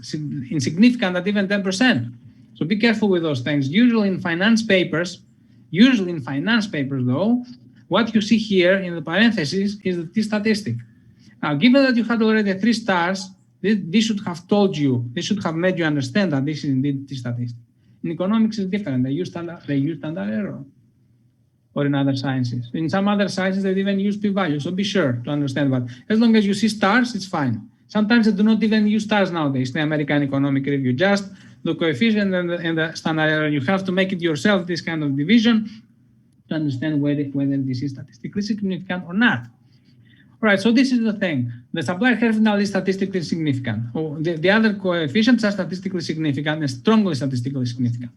insignificant at even 10%. So be careful with those things. Usually in finance papers though, what you see here in the parentheses is the t-statistic. Now, given that you had already 3 stars, this should have told you, this should have made you understand that this is indeed t-statistic. In economics, it's different. They use standard error. Or in other sciences. In some other sciences, they even use p-value. So be sure to understand that. As long as you see stars, it's fine. Sometimes they do not even use stars nowadays, the American Economic Review. Just the coefficient and the standard error. You have to make it yourself, this kind of division, to understand whether this is statistically significant or not. All right, so this is the thing. The supplier Herfindahl is statistically significant. The other coefficients are statistically significant and strongly statistically significant.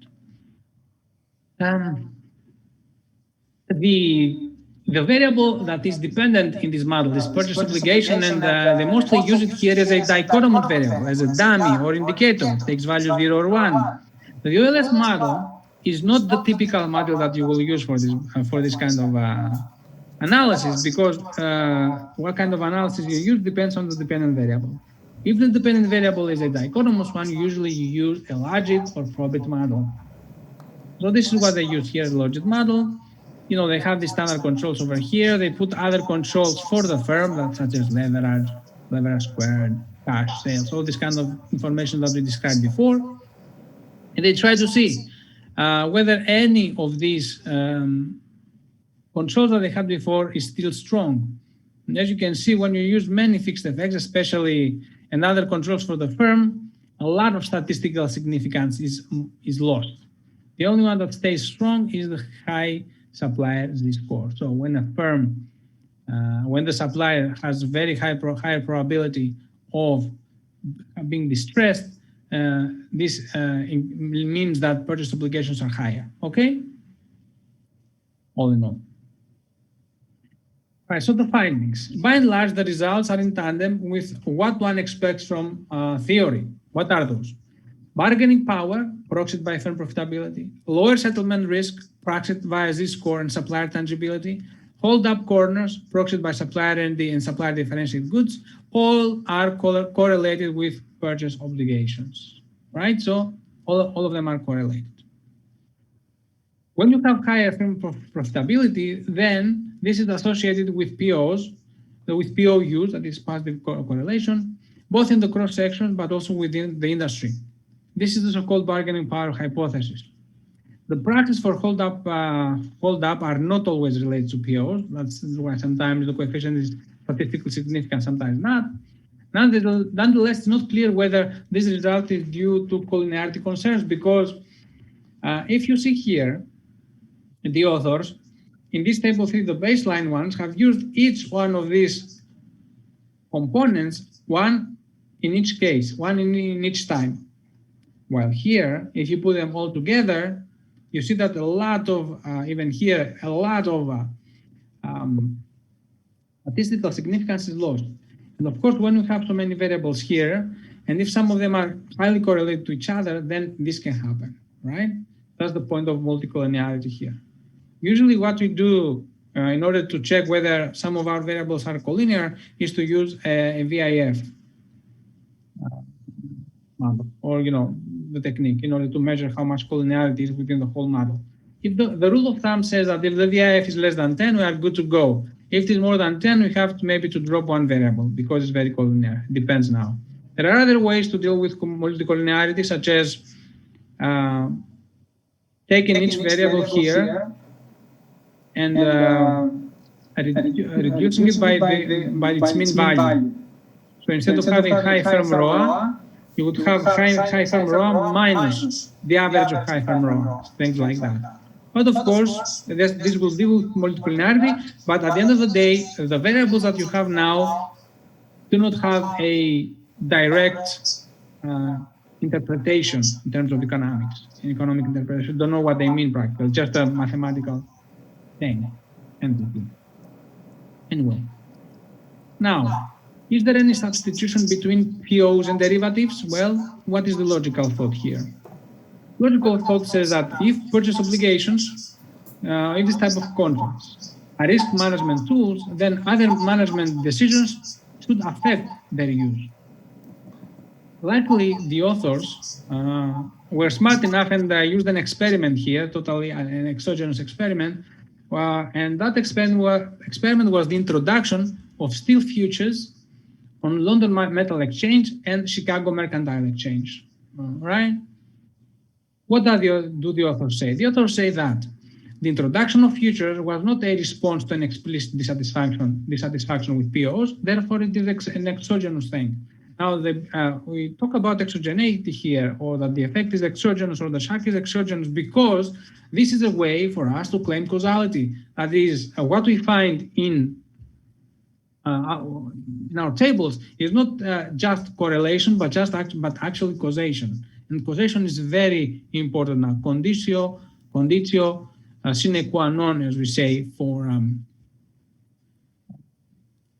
The variable that is dependent in this model is purchase obligation, and they mostly use it here as a dichotomous variable, as a dummy or indicator, takes value 0 or 1. The OLS model is not the typical model that you will use for this kind of analysis, because what kind of analysis you use depends on the dependent variable. If the dependent variable is a dichotomous one, usually you use a logit or probit model. So this is what they use here, the logit model. You know, they have the standard controls over here. They put other controls for the firm, such as leverage squared, cash, sales, all this kind of information that we described before. And they try to see whether any of these controls that they had before is still strong. And as you can see, when you use many fixed effects, especially and other controls for the firm, a lot of statistical significance is lost. The only one that stays strong is the high supplier z-score. So when a firm, when the supplier has very higher probability of being distressed, this means that purchase obligations are higher. Okay? All in all. Right, so the findings. By and large, the results are in tandem with what one expects from theory. What are those? Bargaining power, proxied by firm profitability, lower settlement risk, proxied via z-score and supplier tangibility, hold-up corners proxied by supplier ND and supplier differentiated goods, all are correlated with purchase obligations, right? So all of them are correlated. When you have higher firm profitability, then this is associated with POs, with POUs, that is positive correlation, both in the cross-section but also within the industry. This is the so-called bargaining power hypothesis. The practice for hold up are not always related to POs. That's why sometimes the coefficient is statistically significant, sometimes not. Nonetheless, it's not clear whether this result is due to collinearity concerns, because if you see here, the authors, in this table 3, the baseline ones have used each one of these components, one in each case, one in each time. While here, if you put them all together, you see that a lot of, even here, a lot of statistical significance is lost. And of course, when we have so many variables here, and if some of them are highly correlated to each other, then this can happen, right? That's the point of multicollinearity here. Usually what we do in order to check whether some of our variables are collinear is to use a VIF model, or the technique, in order to measure how much collinearity is within the whole model. If the rule of thumb says that if the VIF is less than 10, we are good to go. If it is more than 10, we have to maybe drop one variable because it's very collinear. It depends now. There are other ways to deal with multicollinearity, such as taking each variable here and reducing it by its mean value. So instead of having high firm ROA, you would have high firm ROA minus the average of high firm ROA, things like that. But of course, this will deal with multicollinearity, but at the end of the day, the variables that you have now do not have a direct interpretation in terms of economics. In economic interpretation, don't know what they mean practically, just a mathematical thing, entity. Anyway, now, is there any substitution between POs and derivatives? Well, what is the logical thought here? Logical thought says that if purchase obligations, if this type of contracts are risk management tools, then other management decisions should affect their use. Luckily, the authors were smart enough and used an experiment here, totally an exogenous experiment, and that experiment was the introduction of steel futures on London Metal Exchange and Chicago Mercantile Exchange, right? What do the authors say? The authors say that the introduction of futures was not a response to an explicit dissatisfaction with POs, therefore it is an exogenous thing. Now, we talk about exogeneity here, or that the effect is exogenous or the shock is exogenous, because this is a way for us to claim causality. That is, what we find in our tables is not just correlation, but actually causation. And causation is very important now. Conditio sine qua non, as we say, for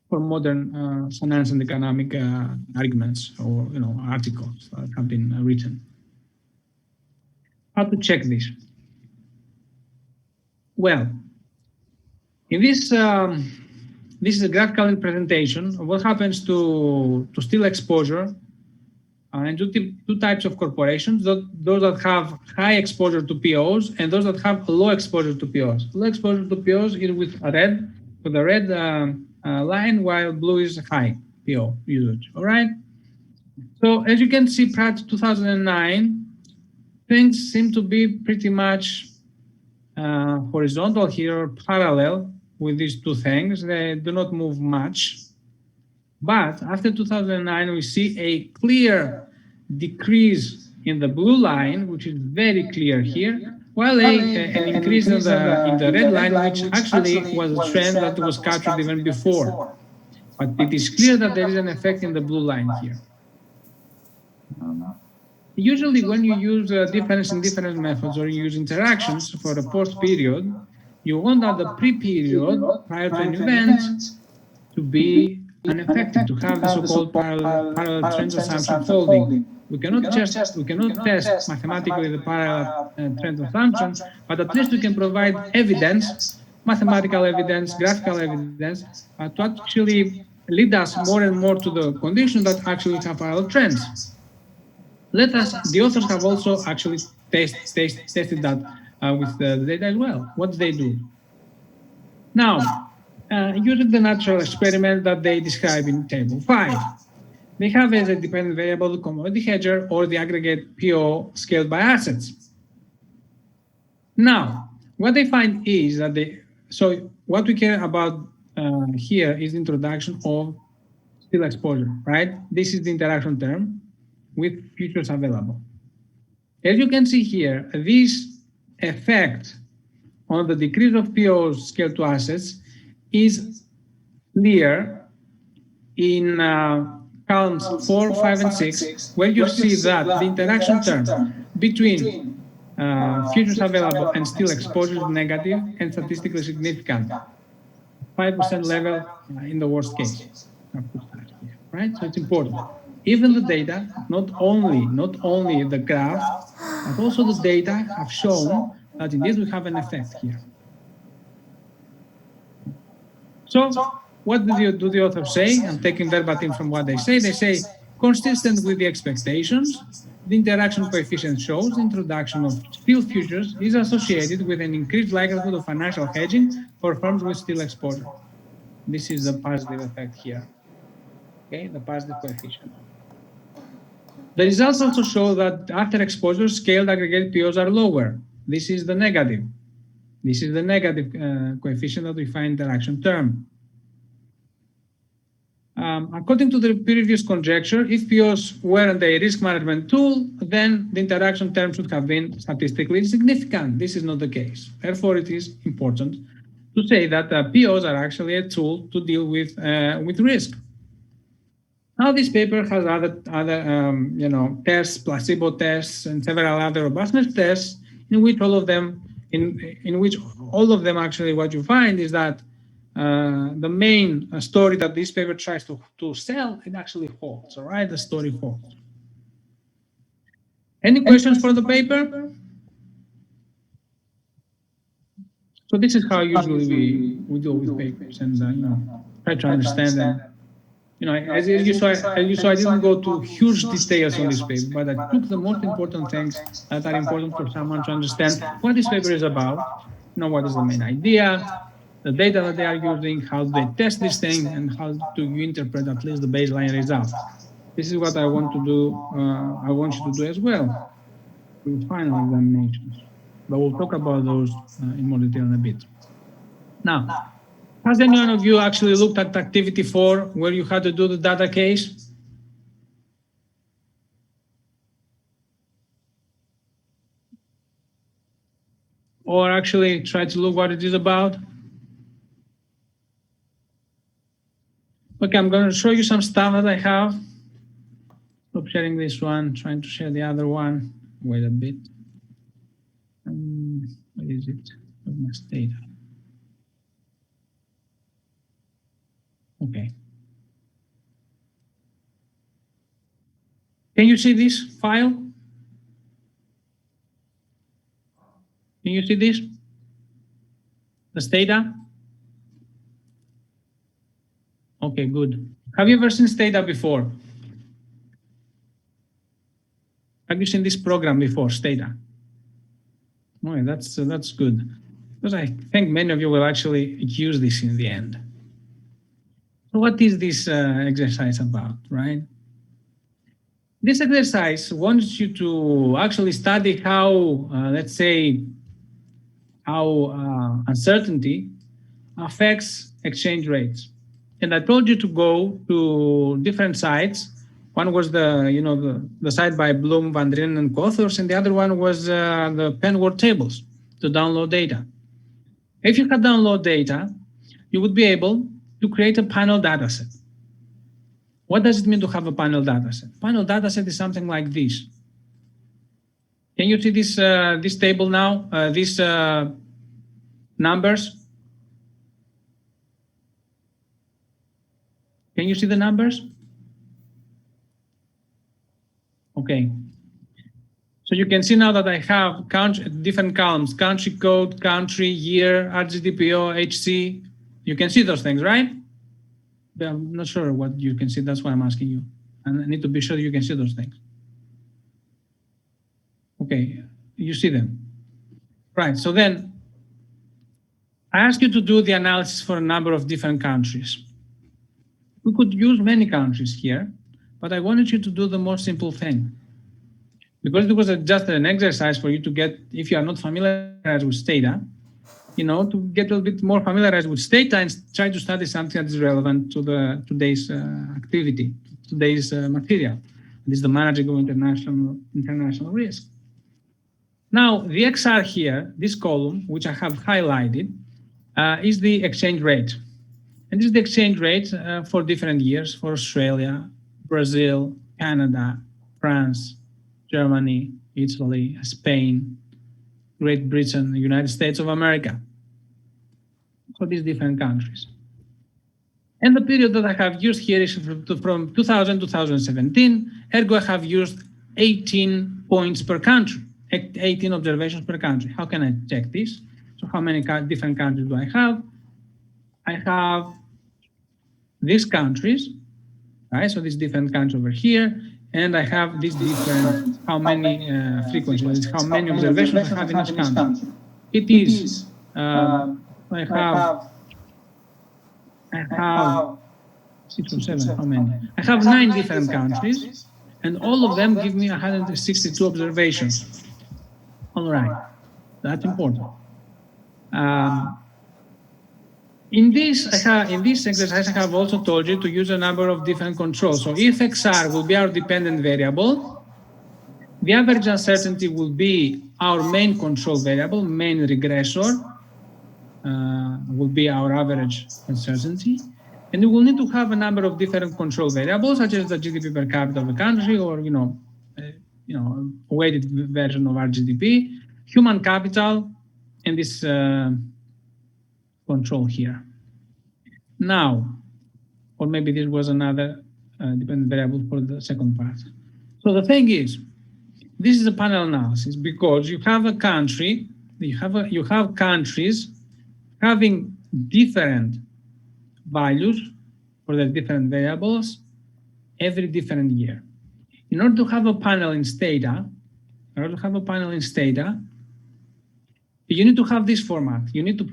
modern finance and economic arguments or articles that have been written. How to check this? Well, in this this is a graphical representation of what happens to steel exposure and two types of corporations, those that have high exposure to POs and those that have low exposure to POs. Low exposure to POs is with the red line, while blue is high PO usage, all right? So as you can see, prior to 2009, things seem to be pretty much horizontal here, parallel with these two things. They do not move much. But after 2009, we see a clear decrease in the blue line, which is very clear here, while an increase in the red line, which actually was a trend that was captured even before. But it is clear that there is an effect in the blue line here. Usually when you use difference in difference methods or you use interactions for a post period, you want that the pre-period prior to an event to be unaffected, to have the so-called parallel trend assumption folding. We cannot test mathematically the parallel trend assumption, but at least we can provide evidence mathematical evidence, graphical evidence, to actually lead us more and more to the condition that actually have parallel trends. The authors have also actually tested that with the data as well. What do they do? Now, using the natural experiment that they describe in table 5, they have as a dependent variable the commodity hedger or the aggregate PO scaled by assets. Now, what they find is that so what we care about here is the introduction of still exposure, right? This is the interaction term with futures available. As you can see here, this effect on the decrease of POs scaled to assets is clear in columns 4, 5, and 6, where you see that the interaction term between futures available and still exposure is negative and statistically significant, 5% level in the worst case. Right? So it's important. Even the data, not only the graph, but also the data have shown that indeed we have an effect here. So what do the authors say? I'm taking verbatim from what they say. They say, consistent with the expectations, the interaction coefficient shows the introduction of still futures is associated with an increased likelihood of financial hedging for firms with still exposure. This is the positive effect here. Okay, the positive coefficient. The results also show that after exposure, scaled aggregate POs are lower. This is the negative. This is the negative coefficient that we find interaction term. According to the previous conjecture, if POs weren't a risk management tool, then the interaction term should have been statistically significant. This is not the case. Therefore, it is important to say that POs are actually a tool to deal with risk. Now, this paper has other tests, placebo tests, and several other robustness tests, in which all of them actually what you find is that the main story that this paper tries to sell, it actually holds. All right, the story holds. Any questions for the paper? So this is how usually we deal with papers, and try to understand them. As you saw, I didn't go to huge details on this paper, but I took the most important things that are important for someone to understand what this paper is about, what is the main idea, the data that they are using, how they test this thing, and how do you interpret at least the baseline results. This is what I want to do. I want you to do as well with final examinations. But we'll talk about those in more detail in a bit. Now, has any one of you actually looked at activity 4 where you had to do the data case? Or actually try to look what it is about? Okay, I'm going to show you some stuff that I have. Stop sharing this one, trying to share the other one. Wait a bit. Where is it? My data. Okay. Can you see this file? Can you see this? This data? Okay, good. Have you ever seen Stata before? Have you seen this program before, Stata? Okay, that's good. Because I think many of you will actually use this in the end. So what is this exercise about, right? This exercise wants you to actually study how, let's say, how uncertainty affects exchange rates. And I told you to go to different sites. One was the site by Bloom, Van Drinen, and co-authors, and the other one was the Penword tables to download data. If you had download data, you would be able to create a panel dataset. What does it mean to have a panel dataset? Panel dataset is something like this. Can you see this table now? These numbers? Can you see the numbers? Okay. So you can see now that I have different columns: country code, country, year, RGDPO, HC. You can see those things, right? But I'm not sure what you can see. That's why I'm asking you. And I need to be sure you can see those things. Okay, you see them. Right, so then I ask you to do the analysis for a number of different countries. We could use many countries here, but I wanted you to do the most simple thing. Because it was just an exercise for you to get, if you are not familiarized with Stata, to get a little bit more familiarized with Stata and try to study something that is relevant to today's activity, today's material. This is the managing of international risk. Now, the XR here, this column, which I have highlighted, is the exchange rate. And this is the exchange rate for different years for Australia, Brazil, Canada, France, Germany, Italy, Spain, Great Britain, the United States of America, for these different countries. And the period that I have used here is from 2000 to 2017, ergo I have used 18 points per country, 18 observations per country. How can I check this? So how many different countries do I have? I have these countries, right? So these different countries over here, and I have these different, how many frequencies, how many observations I have in each country. It is, I have 6 or 7, how many? I have 9 different countries, and all of them give me 162 observations. All right, that's important. In this exercise, I have also told you to use a number of different controls. So if XR will be our dependent variable, the average uncertainty will be our main control variable, main regressor, will be our average uncertainty. And we will need to have a number of different control variables, such as the GDP per capita of a country, or a weighted version of our GDP, human capital, and this control here. Now, or maybe this was another dependent variable for the second part. So the thing is, this is a panel analysis because you have a country, you have countries having different values for the different variables every different year. In order to have a panel in Stata, you need to have this format. You need to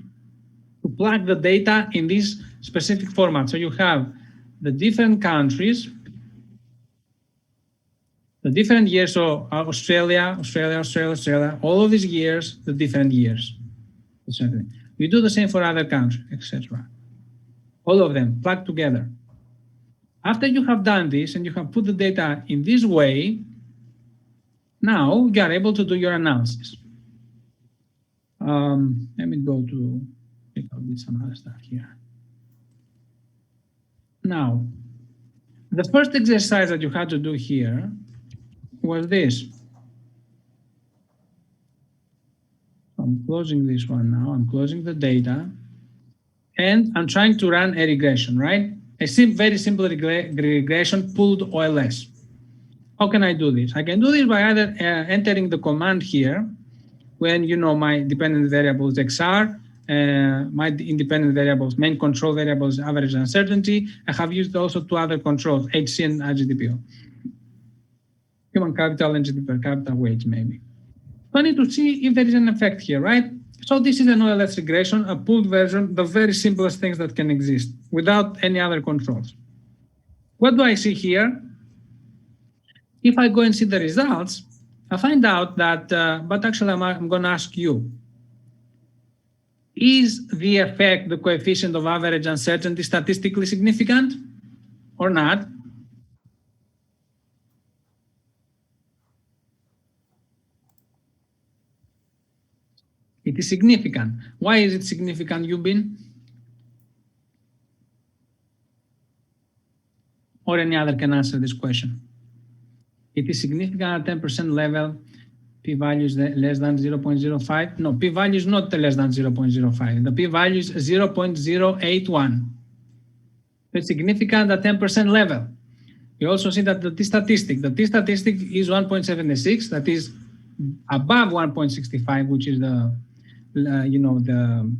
plug the data in this specific format. So you have the different countries, the different years. So Australia, all of these years, the different years. You do the same for other countries, etc. All of them plugged together. After you have done this and you have put the data in this way, now you are able to do your analysis. Let me go to take out some other stuff here. Now, the first exercise that you had to do here was this. I'm closing this one now. I'm closing the data. And I'm trying to run a regression, right? A very simple regression, pooled OLS. How can I do this? I can do this by either entering the command here, when my dependent variables XR, my independent variables, main control variables, average uncertainty. I have used also 2 other controls, HC and RGDPO. Human capital and GDP per capita weights, maybe. So I need to see if there is an effect here, right? So this is an OLS regression, a pooled version, the very simplest things that can exist without any other controls. What do I see here? If I go and see the results, I find out that, but actually I'm going to ask you, is the effect, the coefficient of average uncertainty, statistically significant or not? It is significant. Why is it significant, Yubin? Or any other can answer this question. It is significant at 10% level, p-value is less than 0.05. No, p-value is not less than 0.05. The p-value is 0.081. It's significant at 10% level. You also see that the t-statistic is 1.76. That is above 1.65, which is the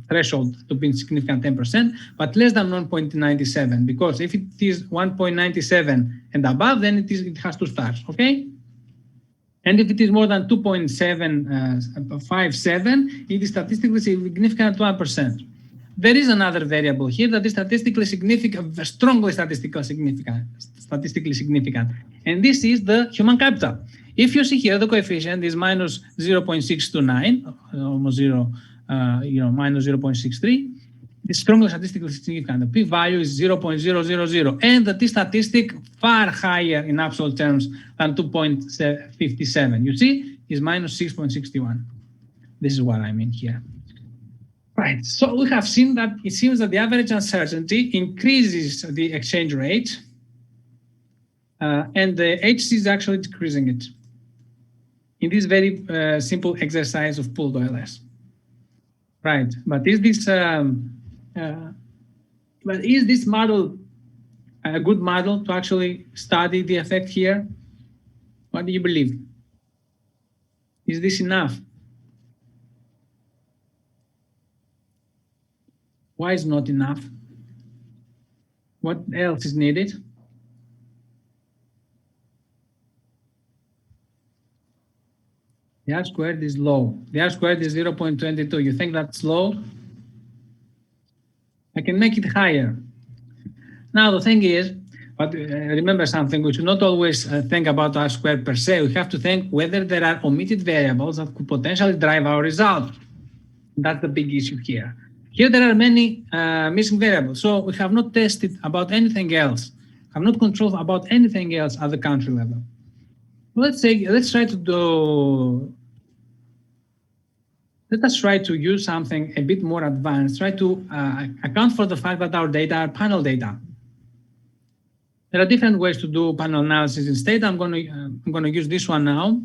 threshold to be significant 10%, but less than 1.97, because if it is 1.97 and above, then it has to start, okay? And if it is more than 2.757, it is statistically significant 1%. There is another variable here that is statistically significant, strongly statistically significant, and this is the human capital. If you see here, the coefficient is minus 0.629, almost zero, minus 0.63. It's strongly statistically significant. The p-value is 0.000, and the t-statistic far higher in absolute terms than 2.57. You see, is minus 6.61. This is what I mean here. Right, so we have seen that it seems that the average uncertainty increases the exchange rate, and the HC is actually decreasing it in this very simple exercise of pooled OLS. Right, but is this model a good model to actually study the effect here? What do you believe? Is this enough? Why is not enough? What else is needed? The R squared is low. The R squared is 0.22. You think that's low? I can make it higher. Now the thing is, but remember something, we should not always think about R squared per se. We have to think whether there are omitted variables that could potentially drive our result. That's the big issue here. Here there are many missing variables, so we have not tested about anything else, have not controlled about anything else at the country level. Let us try to use something a bit more advanced, try to account for the fact that our data are panel data. There are different ways to do panel analysis. Instead, I'm going to use this one now.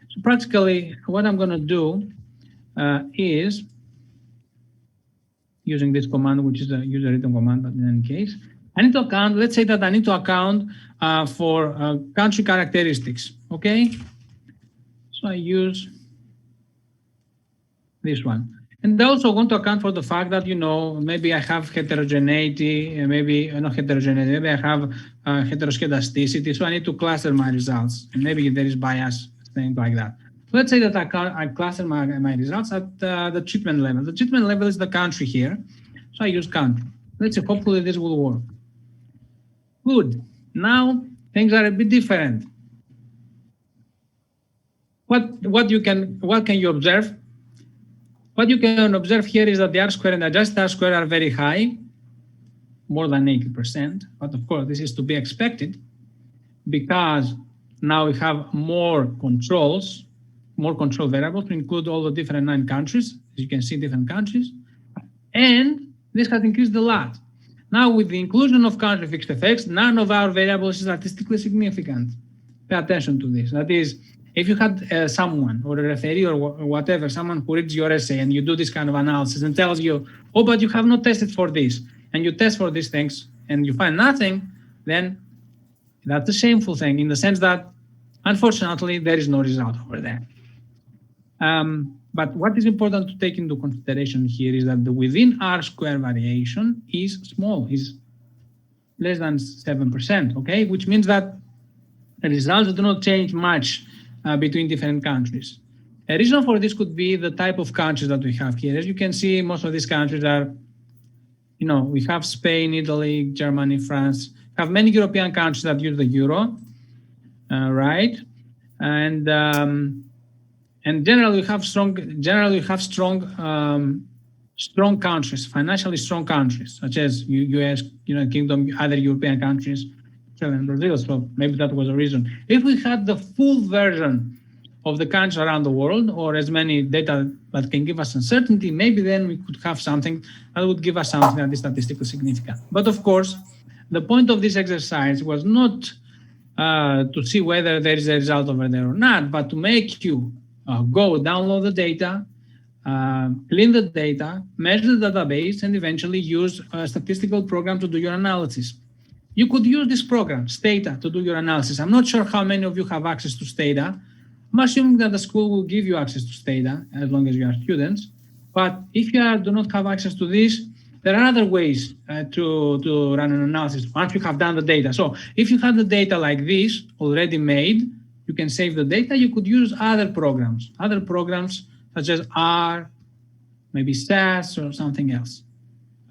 So practically, what I'm going to do is using this command, which is a user-written command, but in any case, I need to account, let's say that I need to account for country characteristics, okay? So I use this one. And I also want to account for the fact that, maybe I have heterogeneity, maybe not heterogeneity, maybe I have heteroskedasticity, so I need to cluster my results. And maybe there is bias, things like that. Let's say that I cluster my results at the treatment level. The treatment level is the country here, so I use country. Let's see, hopefully this will work. Good. Now things are a bit different. What can you observe? What you can observe here is that the R squared and adjusted R squared are very high, more than 80%. But of course, this is to be expected because now we have more control variables to include all the different 9 countries. As you can see, different countries. And this has increased a lot. Now, with the inclusion of country fixed effects, none of our variables is statistically significant. Pay attention to this. That is, if you had someone or a referee or whatever, someone who reads your essay and you do this kind of analysis and tells you, oh, but you have not tested for this, and you test for these things and you find nothing, then that's a shameful thing in the sense that, unfortunately, there is no result over there. But what is important to take into consideration here is that the within R square variation is small, is less than 7%, okay? Which means that the results do not change much between different countries. A reason for this could be the type of countries that we have here. As you can see, most of these countries are, we have Spain, Italy, Germany, France, have many European countries that use the euro, right? And generally, we have strong countries, financially strong countries, such as U.S., United Kingdom, other European countries, and Brazil. So maybe that was a reason. If we had the full version of the countries around the world, or as many data that can give us uncertainty, maybe then we could have something that would give us something that is statistically significant. But of course, the point of this exercise was not to see whether there is a result over there or not, but to make you go download the data, clean the data, measure the database, and eventually use a statistical program to do your analysis. You could use this program, Stata, to do your analysis. I'm not sure how many of you have access to Stata, I'm assuming that the school will give you access to data as long as you are students. But if do not have access to this, there are other ways to run an analysis once you have done the data. So if you have the data like this already made, you can save the data. You could use other programs such as R, maybe SAS or something else.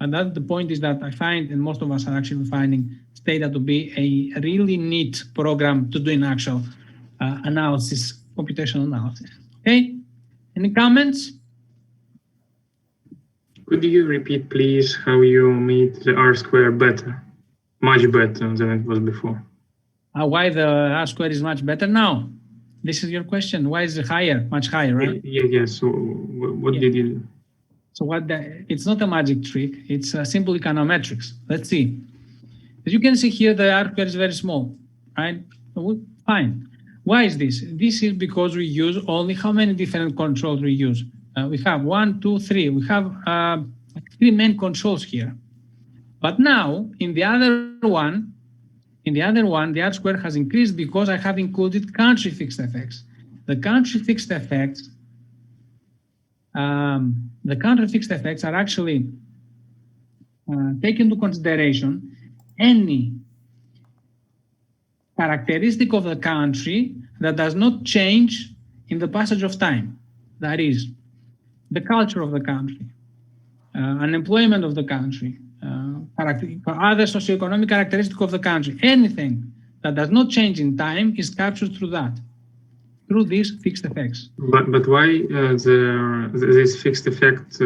And that the point is that I find, and most of us are actually finding Stata to be a really neat program to do an actual analysis, computational analysis. Okay, any comments? Could you repeat, please, how you made the R-square better, much better than it was before? Why the R-square is much better now? This is your question. Why is it higher, much higher, right? Yeah. So what did you do? So it's not a magic trick. It's simple econometrics. Let's see. As you can see here, the R-square is very small, right? So fine. Why is this? This is because we use only how many different controls we use? We have 1, 2, 3. We have 3 main controls here. But now in the other one, the R-square has increased because I have included country fixed effects. The country fixed effects are actually take into consideration any characteristic of the country that does not change in the passage of time. That is, the culture of the country, unemployment of the country, other socioeconomic characteristic of the country. Anything that does not change in time is captured through these fixed effects. But why this fixed effect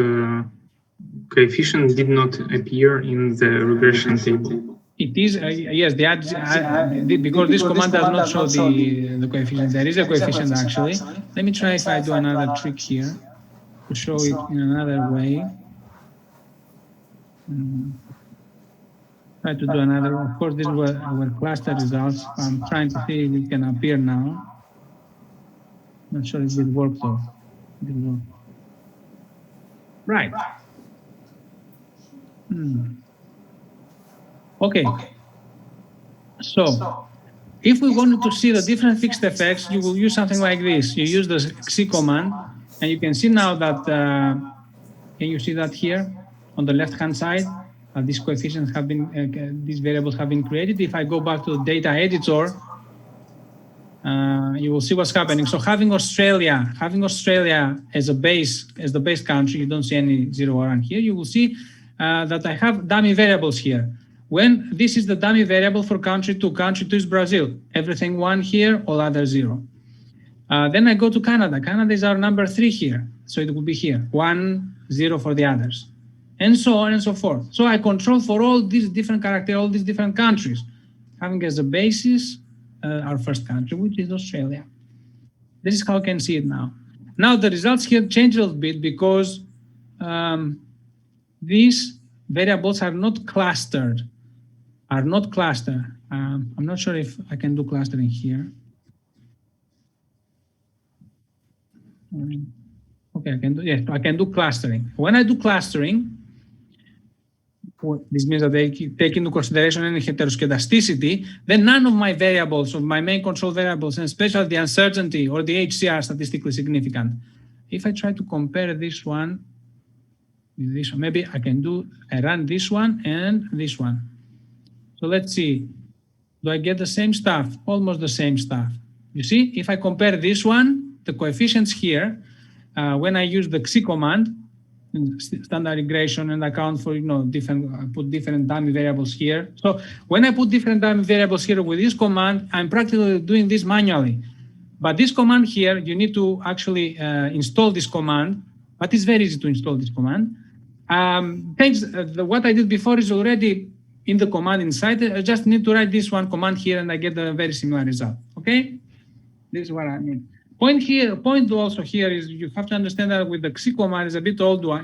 coefficient did not appear in the regression table? It is, yes, because this command does not show the coefficient. There is a coefficient actually. Let me try if I do another trick here to show it in another way. Try to do another. Of course, these were our cluster results. I'm trying to see if it can appear now. Not sure if it worked though. It didn't work. Right. Okay. So if we wanted to see the different fixed effects, you will use something like this. You use the C command, and you can see now that, can you see that here on the left-hand side? These coefficients have been, these variables have been created. If I go back to the data editor, you will see what's happening. So having Australia as the base country, you don't see any 0 or 1 here. You will see that I have dummy variables here. When this is the dummy variable for country 2. Country 2 is Brazil. Everything 1 here, all other 0. Then I go to Canada. Canada is our number 3 here. So it will be here, 1, 0 for the others. And so on and so forth. So I control for all these different characters, all these different countries, having as a basis our first country, which is Australia. This is how I can see it now. Now the results here change a little bit because these variables are not clustered. I'm not sure if I can do clustering here. Okay, I can do clustering. When I do clustering, this means that they take into consideration any heteroscedasticity, then none of my variables, of my main control variables, and especially the uncertainty or the HC are statistically significant. If I try to compare this one with this one, maybe I run this one and this one. So let's see, do I get the same stuff? Almost the same stuff. You see, if I compare this one, the coefficients here, when I use the XI command, standard regression, and account for put different dummy variables here. So when I put different dummy variables here with this command, I'm practically doing this manually. But this command here, you need to actually install this command. But it's very easy to install this command. What I did before is already in the command inside. I just need to write this one command here, and I get a very similar result. Okay, this is what I mean. Point also here is you have to understand that with the XI command is a bit old one,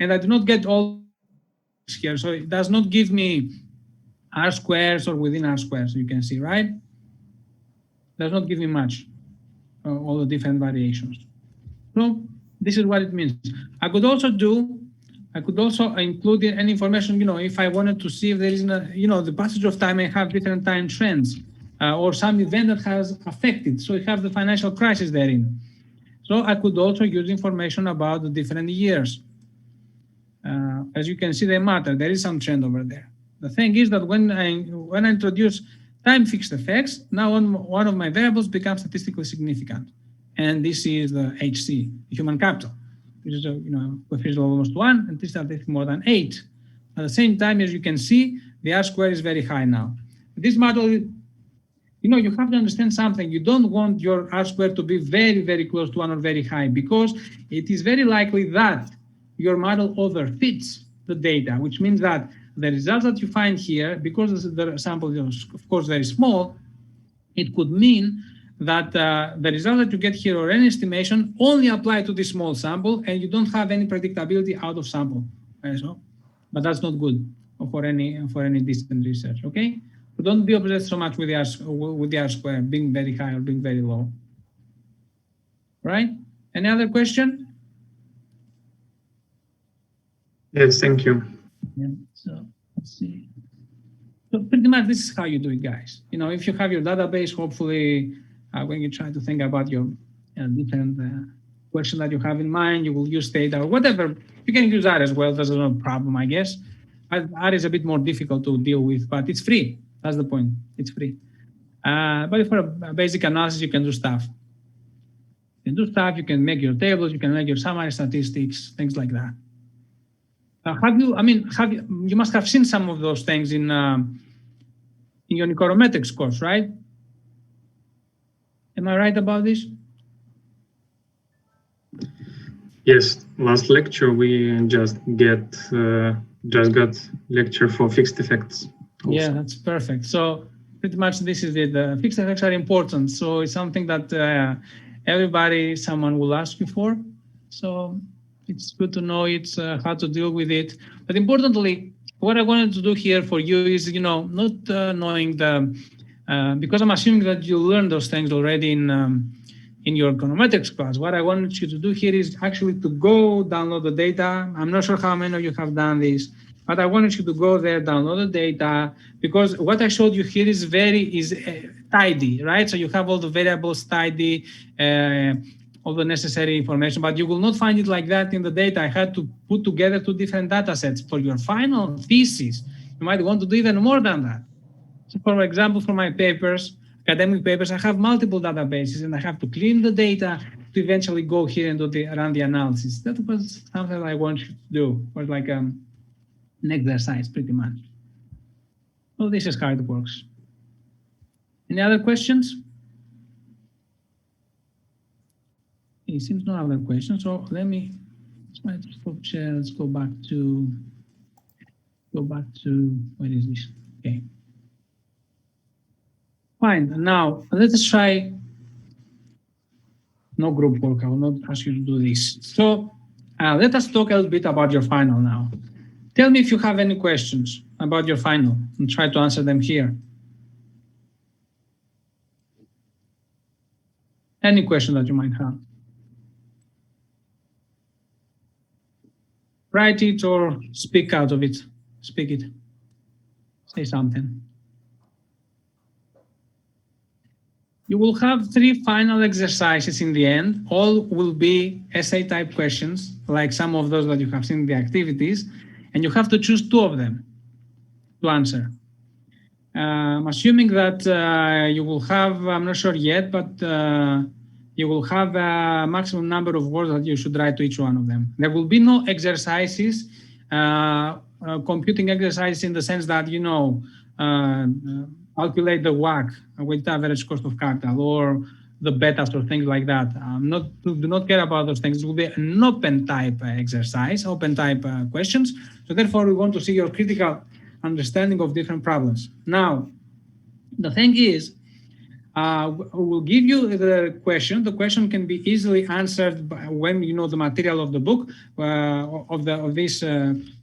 and I do not get all here, so it does not give me R squares or within R squares. You can see, right? Does not give me much, all the different variations. So this is what it means. I could also include any information. If I wanted to see if there is the passage of time, I have different time trends. or some event that has affected. So you have the financial crisis therein. So I could also use information about the different years. As you can see, they matter. There is some trend over there. The thing is that when I introduce time fixed effects, now one of my variables becomes statistically significant. And this is the HC, human capital, which is a coefficient of almost 1, and this is more than 8. At the same time, as you can see, the R square is very high now. This model, you have to understand something. You don't want your R square to be very, very close to 1 or very high, because it is very likely that your model overfits the data, which means that the results that you find here, because the sample is, of course, very small, it could mean that the result that you get here or any estimation only apply to this small sample, and you don't have any predictability out of sample. But that's not good for any distant research. Okay, so don't be obsessed so much with the R square being very high or being very low. Right? Any other question? Yes, thank you. Yeah, so let's see. So pretty much this is how you do it, guys. If you have your database, hopefully when you try to think about your different question that you have in mind, you will use data or whatever. You can use R as well. That's no problem, I guess. R is a bit more difficult to deal with, but it's free. That's the point. It's free. But for a basic analysis, you can do stuff. You can make your tables, you can make your summary statistics, things like that. You must have seen some of those things in your econometrics course, right? Am I right about this? Yes, last lecture we just got lecture for fixed effects. Also. Yeah, that's perfect. So pretty much this is it. The fixed effects are important. So it's something that someone will ask you for. So it's good to know how to deal with it. But importantly, what I wanted to do here for you is, not knowing because I'm assuming that you learned those things already in your econometrics class. What I wanted you to do here is actually to go download the data. I'm not sure how many of you have done this, but I wanted you to go there, download the data, because what I showed you here is tidy, right? So you have all the variables tidy, all the necessary information, but you will not find it like that in the data. I had to put together 2 different data sets. For your final thesis, you might want to do even more than that. So for example, for my papers, academic papers, I have multiple databases and I have to clean the data to eventually go here and run the analysis. That was something I want you to do. It was like an exercise pretty much. So this is how it works. Any other questions? It seems no other questions. So let's try to stop share. Let's go back to where is this? Okay. Fine. Now let's try no group work. I will not ask you to do this. So let us talk a little bit about your final now. Tell me if you have any questions about your final and try to answer them here. Any question that you might have. Write it or speak out of it. Speak it. Say something. You will have 3 final exercises in the end. All will be essay type questions, like some of those that you have seen in the activities, and you have to choose 2 of them to answer. I'm assuming that you will have, I'm not sure yet, but you will have a maximum number of words that you should write to each one of them. There will be no exercises, computing exercises in the sense that, calculate the WACC, weighted average cost of capital, or the betas or things like that. Do not care about those things. It will be an open type exercise, open type questions. So therefore, we want to see your critical understanding of different problems. Now, the thing is, we'll give you the question. The question can be easily answered when you know the material of the book, of this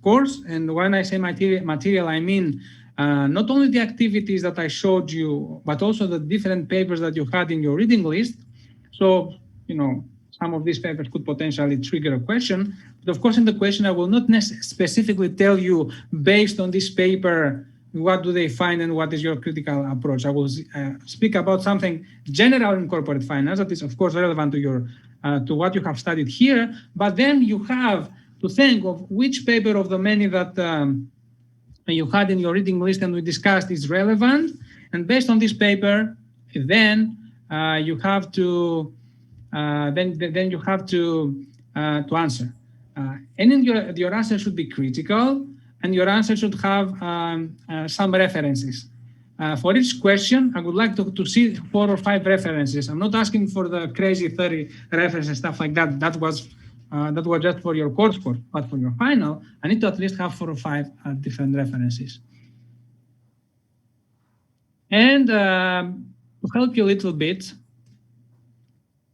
course. And when I say material, I mean not only the activities that I showed you, but also the different papers that you had in your reading list. So, some of these papers could potentially trigger a question. But of course, in the question, I will not specifically tell you, based on this paper, what do they find and what is your critical approach. I will speak about something general in corporate finance that is, of course, relevant to your to what you have studied here. But then you have to think of which paper of the many that you had in your reading list and we discussed is relevant. And based on this paper, then you have to then you have to answer. And then your answer should be critical, and your answer should have some references. For each question, I would like to see 4 or 5 references. I'm not asking for the crazy 30 references, stuff like that. That was just for your coursework, but for your final, I need to at least have 4 or 5 different references. And to help you a little bit,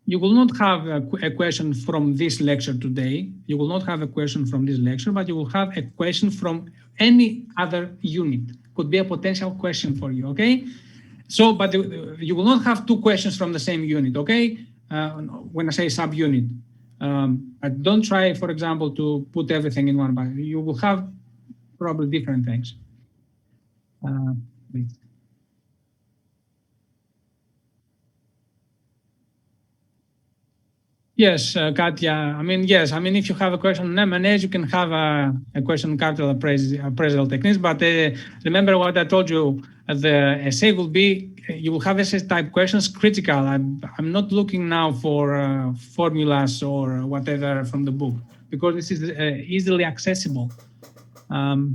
you will not have a question from this lecture today. You will not have a question from this lecture, but you will have a question from any other unit. Could be a potential question for you, okay? So, but you will not have 2 questions from the same unit, okay? When I say subunit. Don't try, for example, to put everything in one bucket. You will have probably different things. Please. Yes, Katya. I mean, yes. I mean, if you have a question on M&As, you can have a question on capital appraisal techniques. But remember what I told you. The essay will be, you will have essay type questions critical. I'm not looking now for formulas or whatever from the book, because this is easily accessible. There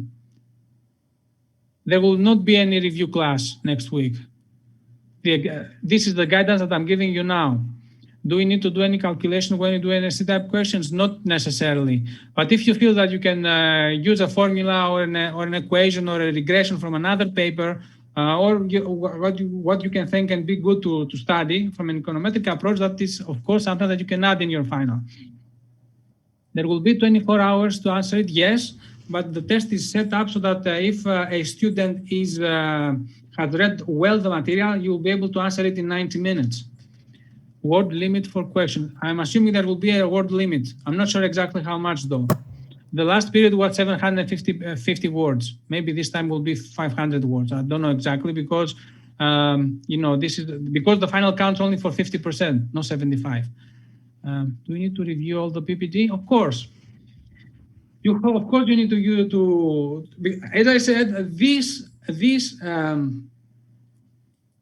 will not be any review class next week. This is the guidance that I'm giving you now. Do we need to do any calculation when you do NSC type questions? Not necessarily. But if you feel that you can use a formula or an equation or a regression from another paper, or what you can think can be good to study from an econometric approach, that is, of course, something that you can add in your final. There will be 24 hours to answer it, yes, but the test is set up so that if a student has read well the material, you will be able to answer it in 90 minutes. Word limit for question. I'm assuming there will be a word limit. I'm not sure exactly how much though. The last period was 750 words. Maybe this time will be 500 words. I don't know exactly because, this is because the final counts only for 50%, not 75. Do we need to review all the PPT? Of course. You need to as I said,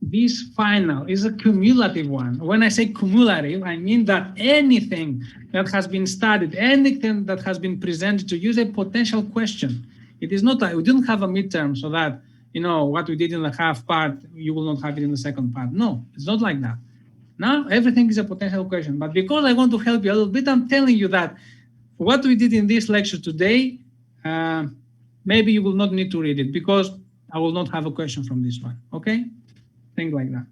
this final is a cumulative one. When I say cumulative, I mean that anything that has been studied, anything that has been presented to you is a potential question. It is not we didn't have a midterm so that, what we did in the half part, you will not have it in the second part. No, it's not like that. Now, everything is a potential question. But because I want to help you a little bit, I'm telling you that what we did in this lecture today, maybe you will not need to read it because I will not have a question from this one, okay? Things like that.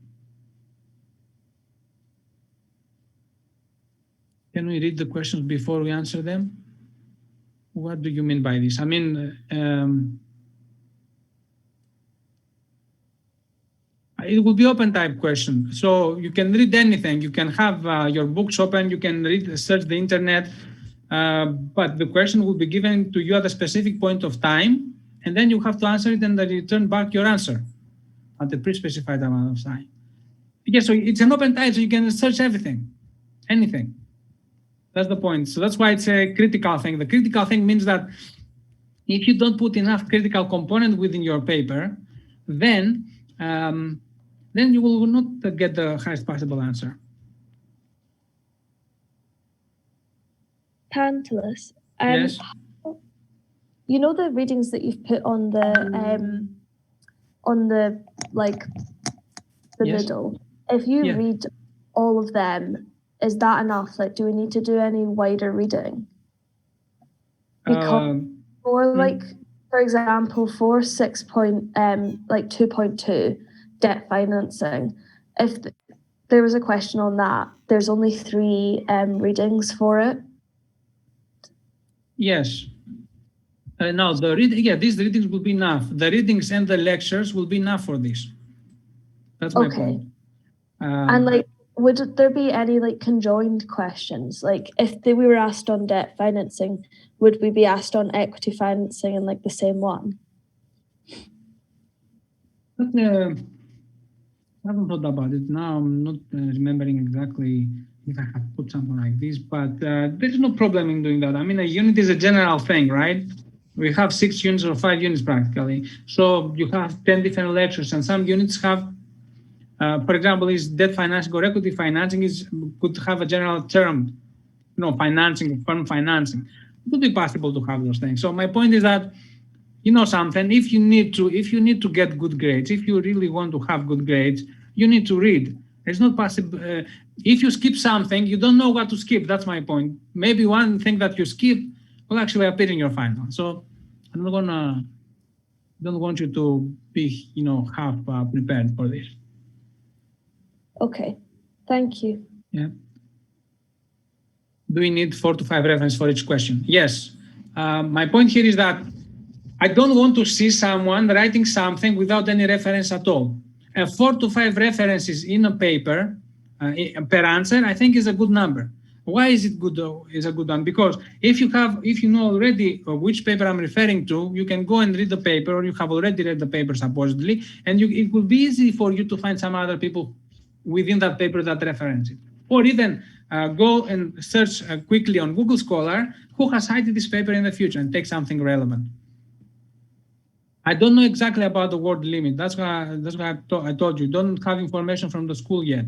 Can we read the questions before we answer them? What do you mean by this? I mean, it will be open type question. So you can read anything. You can have your books open. You can search the internet. But the question will be given to you at a specific point of time. And then you have to answer it and then return back your answer at the pre-specified amount of time. Yeah, so it's an open type, so you can search everything, anything. That's the point. So that's why it's a critical thing. The critical thing means that if you don't put enough critical component within your paper, then you will not get the highest possible answer. Tantalus. Yes. You know the readings that you've put on the Yes. middle. If you read all of them, is that enough? Like, do we need to do any wider reading? Because for example, for 2.2 debt financing, if there was a question on that, there's only 3 readings for it. Yes. No, these readings will be enough. The readings and the lectures will be enough for this. That's my point. And would there be any conjoined questions? Like if we were asked on debt financing, would we be asked on equity financing in the same one? But I haven't thought about it now. I'm not remembering exactly if I have put something like this, but there's no problem in doing that. I mean, a unit is a general thing, right? We have 6 units or 5 units practically. So you have 10 different lectures, and some units have, for example, is debt financing or equity financing could have a general term, financing, firm financing. It would be possible to have those things. So my point is that something, if you need to get good grades, if you really want to have good grades, you need to read. It's not possible if you skip something, you don't know what to skip. That's my point. Maybe one thing that you skip will actually appear in your final. So I don't want you to be half prepared for this. Okay, thank you. Yeah. Do we need 4 to 5 references for each question? Yes. My point here is that I don't want to see someone writing something without any reference at all. 4 to 5 references in a paper per answer, I think, is a good number. Why is it good? Is a good one? Because if you know already which paper I'm referring to, you can go and read the paper, or you have already read the paper supposedly, and it will be easy for you to find some other people within that paper that reference it, or even go and search quickly on Google Scholar who has cited this paper in the future and take something relevant. I don't know exactly about the word limit. That's why I told you, don't have information from the school yet.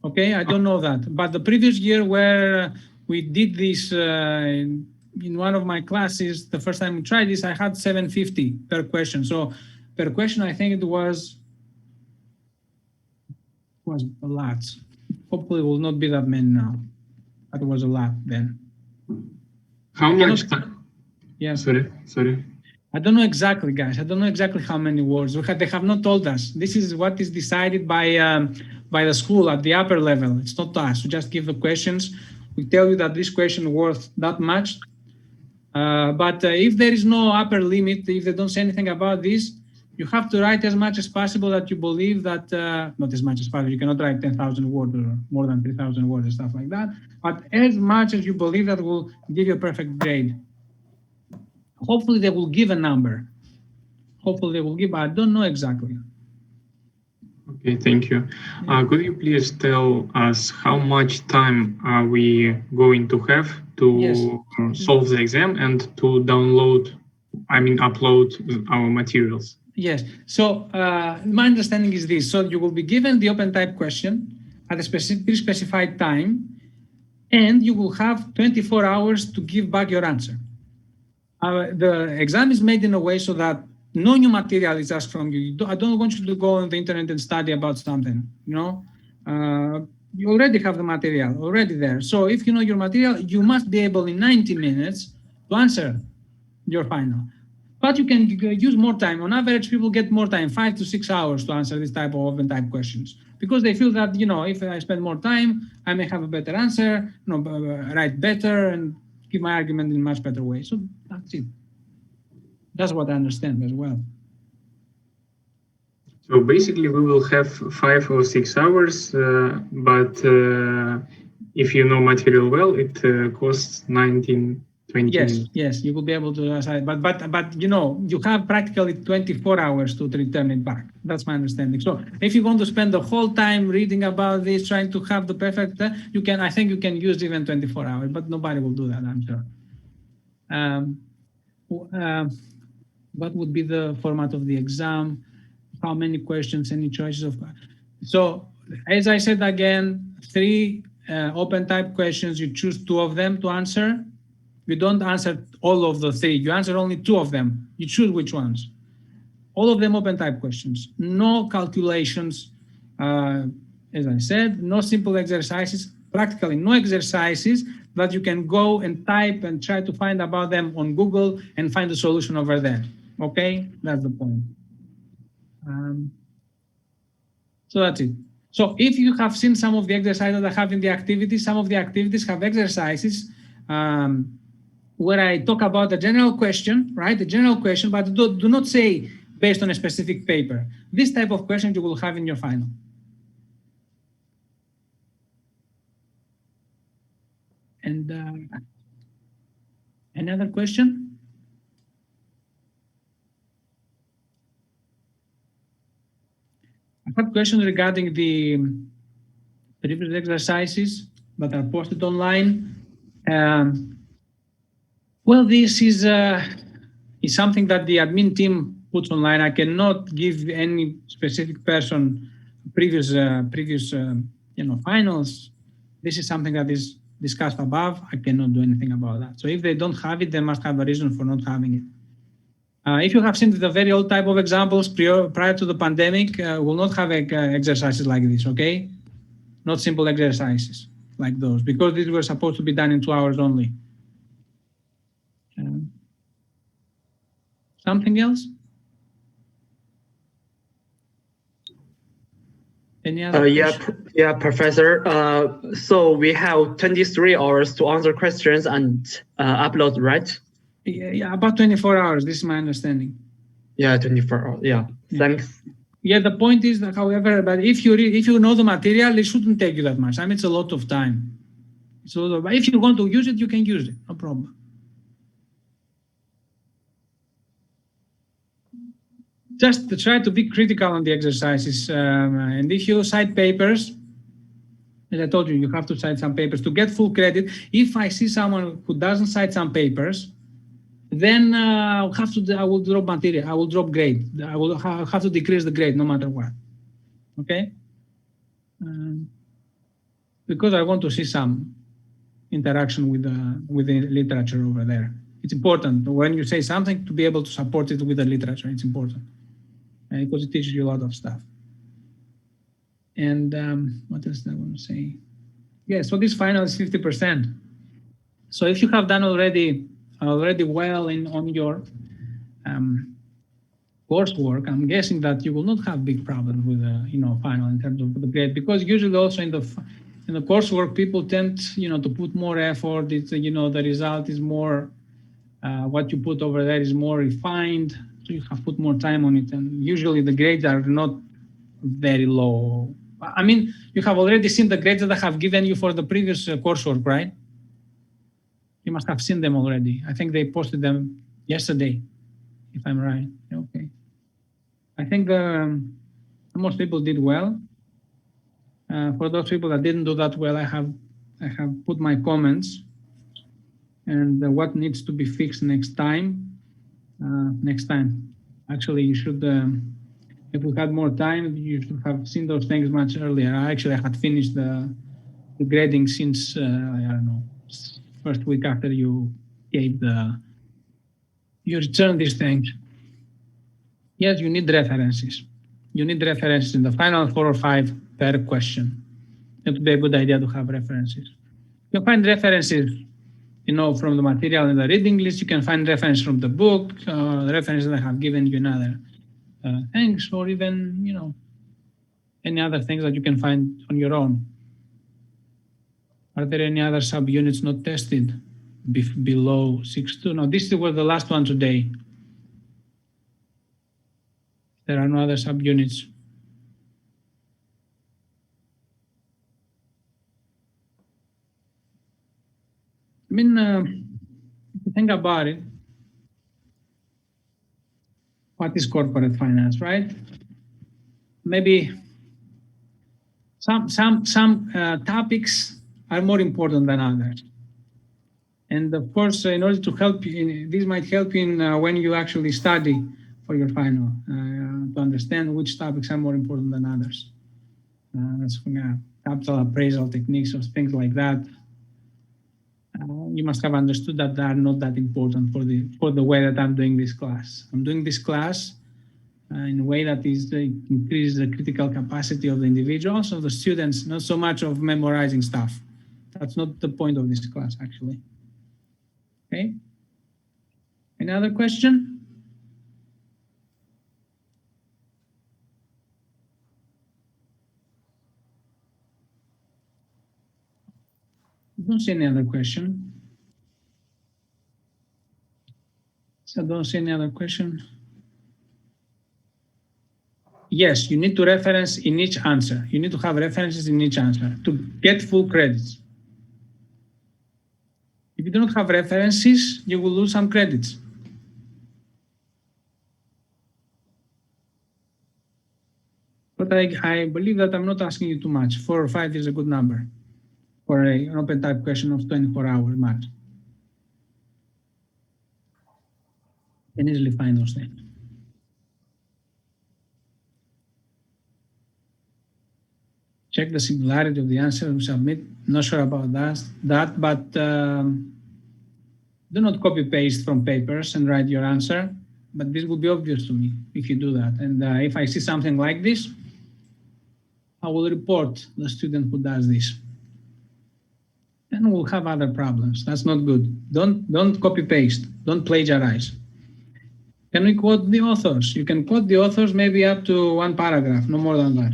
Okay, I don't know that. But the previous year where we did this in one of my classes, the first time we tried this, I had 750 per question. So per question, I think it was a lot. Hopefully it will not be that many now. But it was a lot then. How much time? Yeah. Sorry. I don't know exactly, guys. I don't know exactly how many words. They have not told us. This is what is decided by the school at the upper level. It's not us. We just give the questions. We tell you that this question worth that much. But if there is no upper limit, if they don't say anything about this, you have to write as much as possible that you believe that, not as much as possible, you cannot write 10,000 words or more than 3,000 words and stuff like that, but as much as you believe that will give you a perfect grade. Hopefully they will give a number. Hopefully they will give, but I don't know exactly. Okay, thank you. Could you please tell us how much time are we going to have to solve the exam and to upload our materials? Yes. So my understanding is this. So you will be given the open type question at a specified time, and you will have 24 hours to give back your answer. The exam is made in a way so that no new material is asked from you. I don't want you to go on the internet and study about something. You already have the material already there. So if you know your material, you must be able in 90 minutes to answer your final. But you can use more time. On average, people get more time, 5 to 6 hours to answer this type of open type questions, because they feel that, if I spend more time, I may have a better answer, write better, and give my argument in a much better way. So that's it. That's what I understand as well. So basically, we will have 5 or 6 hours, but if you know material well, it costs 19, 20 minutes. Yes, you will be able to decide. But you have practically 24 hours to return it back. That's my understanding. So if you want to spend the whole time reading about this, trying to have the perfect, I think you can use even 24 hours, but nobody will do that, I'm sure. What would be the format of the exam? How many questions, any choices of? So as I said again, 3 open type questions. You choose 2 of them to answer. You don't answer all of the 3. You answer only 2 of them. You choose which ones. All of them open type questions. No calculations. As I said, no simple exercises. Practically no exercises that you can go and type and try to find about them on Google and find the solution over there. Okay, that's the point. So that's it. So if you have seen some of the exercises that I have in the activities, some of the activities have exercises where I talk about the general question, right? The general question, but do not say based on a specific paper. This type of question you will have in your final. And another question? questions regarding the previous exercises that are posted online. Well, this is something that the admin team puts online. I cannot give any specific person previous finals. This is something that is discussed above. I cannot do anything about that. So if they don't have it, they must have a reason for not having it. If you have seen the very old type of examples prior to the pandemic, we'll not have exercises like this, okay? Not simple exercises like those, because these were supposed to be done in 2 hours only. Something else? Any other yeah, Professor. So we have 23 hours to answer questions and upload, right? Yeah, about 24 hours. This is my understanding. Yeah, 24 hours. Yeah, thanks. Yeah, the point is that, however, but if you know the material, it shouldn't take you that much. I mean, it's a lot of time. But if you want to use it, you can use it. No problem. Just try to be critical on the exercises. And if you cite papers, as I told you, you have to cite some papers to get full credit. If I see someone who doesn't cite some papers, then I will drop material. I will drop grade. I will have to decrease the grade no matter what. Okay? Because I want to see some interaction with the literature over there. It's important when you say something to be able to support it with the literature. It's important because it teaches you a lot of stuff. And what else do I want to say? Yeah, so this final is 50%. So if you have done already well on your coursework, I'm guessing that you will not have big problems with the final in terms of the grade, because usually also in the coursework people tend to put more effort. It's the result is more what you put over there is more refined, so you have put more time on it, and usually the grades are not very low. I mean, you have already seen the grades that I have given you for the previous coursework, right? You must have seen them already. I think they posted them yesterday, if I'm right. Okay. I think most people did well. For those people that didn't do that well, I have put my comments and what needs to be fixed next time. Actually, you should. If we had more time, you should have seen those things much earlier. I had finished the grading since I don't know, first week after you gave you returned these things. Yes, you need references. You need references in the final 4 or 5 per question. It would be a good idea to have references. You can find references, from the material in the reading list. You can find reference from the book, the references that I have given you in other things, or even, any other things that you can find on your own. Are there any other subunits not tested below 6.2? No, this was the last one today. There are no other subunits. I mean, if you think about it, what is corporate finance, right? Maybe some topics are more important than others. And of course, in order to help you, this might help you when you actually study for your final, to understand which topics are more important than others. That's capital appraisal techniques or things like that. You must have understood that they are not that important for the way that I'm doing this class. I'm doing this class in a way that increases the critical capacity of the individuals, of the students, not so much of memorizing stuff. That's not the point of this class, actually. Okay. Any other question? I don't see any other question. So I don't see any other question. Yes, you need to reference in each answer. You need to have references in each answer to get full credits. If you don't have references, you will lose some credits. But I believe that I'm not asking you too much. 4 or 5 is a good number for an open type question of 24 hours max. You can easily find those things. Check the similarity of the answer and submit. Not sure about that, but do not copy paste from papers and write your answer. But this will be obvious to me if you do that. And if I see something like this, I will report the student who does this. And we'll have other problems. That's not good. Don't copy paste. Don't plagiarize. Can we quote the authors? You can quote the authors maybe up to 1 paragraph, no more than that.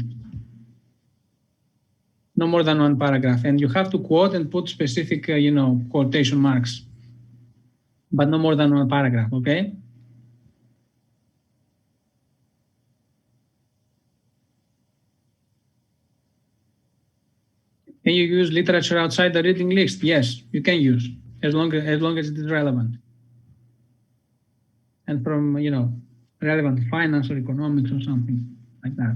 No more than 1 paragraph. And you have to quote and put specific, quotation marks. But no more than 1 paragraph, okay? Can you use literature outside the reading list? Yes, you can use, as long as it is relevant. And from, relevant to finance or economics or something like that.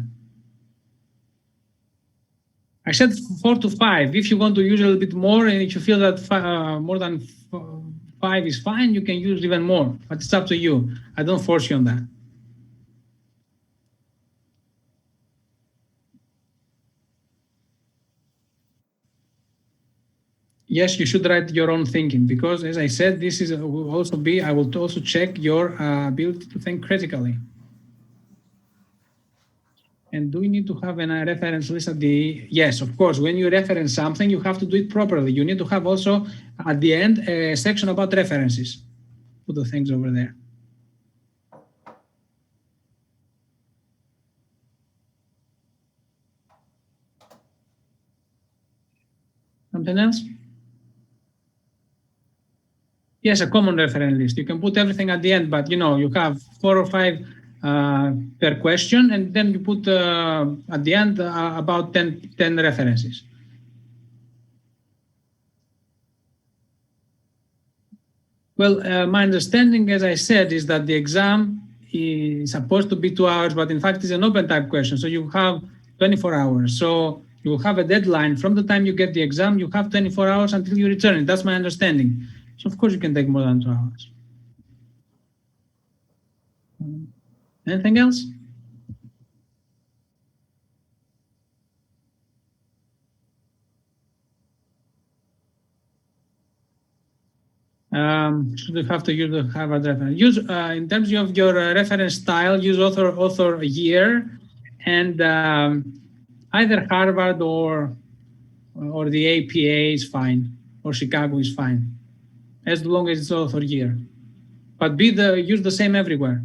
I said 4 to 5. If you want to use a little bit more, and if you feel that more than 5 is fine, you can use even more. But it's up to you. I don't force you on that. Yes, you should write your own thinking, because as I said, this is I will also check your ability to think critically. And do we need to have a reference list at the, yes, of course, when you reference something, you have to do it properly. You need to have also at the end a section about references. Put the things over there. Something else? Yes, a common reference list. You can put everything at the end, but you have 4 or 5 per question, and then you put at the end about 10 references. Well, my understanding, as I said, is that the exam is supposed to be 2 hours, but in fact it's an open type question. So you have 24 hours. So you will have a deadline from the time you get the exam. You have 24 hours until you return it. That's my understanding. So of course you can take more than 2 hours. Anything else? Should you have to use the Harvard reference? Use in terms of your reference style, use author year, and either Harvard or the APA is fine, or Chicago is fine, as long as it's author year. But use the same everywhere.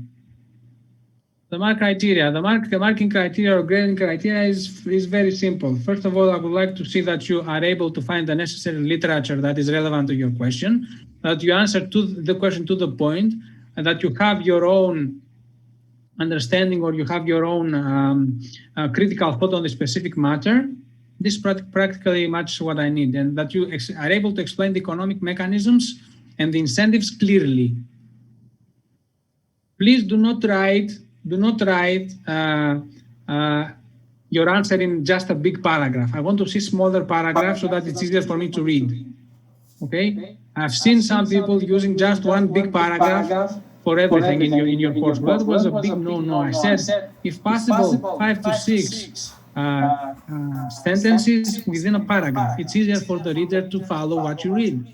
The marking criteria or grading criteria is very simple. First of all, I would like to see that you are able to find the necessary literature that is relevant to your question, that you answer to the question to the point, and that you have your own understanding or you have your own critical thought on the specific matter. This practically matches what I need, and that you are able to explain the economic mechanisms and the incentives clearly. Please do not write your answer in just a big paragraph. I want to see smaller paragraphs so that it's easier for me to read. Okay? I've seen some people using just one big paragraph for everything in your course. That was a big no-no. I said, if possible, 5 to 6 sentences within a paragraph. It's easier for the reader to follow what you read.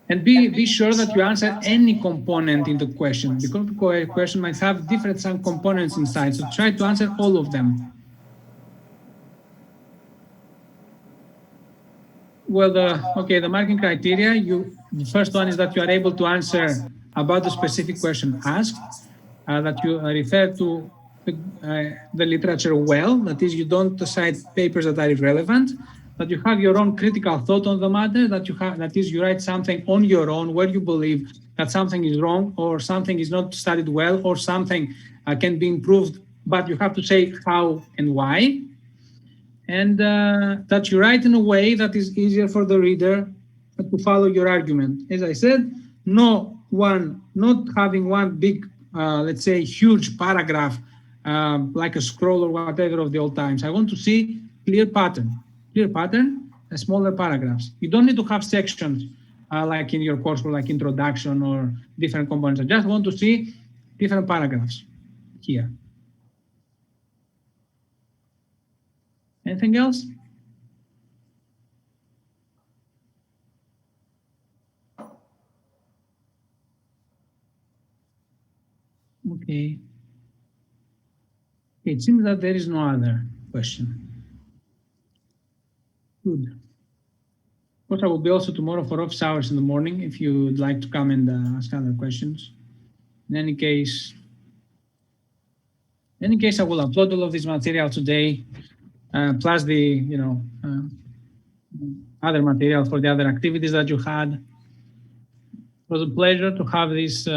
And be sure that you answer any component in the question, because the question might have different components inside. So try to answer all of them. Well, the marking criteria, the first one is that you are able to answer about the specific question asked, that you refer to the literature well, that is, you don't cite papers that are irrelevant, that you have your own critical thought on the matter, that is, you write something on your own where you believe that something is wrong or something is not studied well or something can be improved, but you have to say how and why. And that you write in a way that is easier for the reader to follow your argument. As I said, no not having one big, let's say, huge paragraph, like a scroll or whatever of the old times. I want to see clear pattern, smaller paragraphs. You don't need to have sections like in your course or like introduction or different components. I just want to see different paragraphs here. Anything else? Okay. It seems that there is no other question. Good. Of course, I will be also tomorrow for office hours in the morning if you would like to come and ask other questions. In any case, I will upload all of this material today, plus the other material for the other activities that you had. It was a pleasure to have this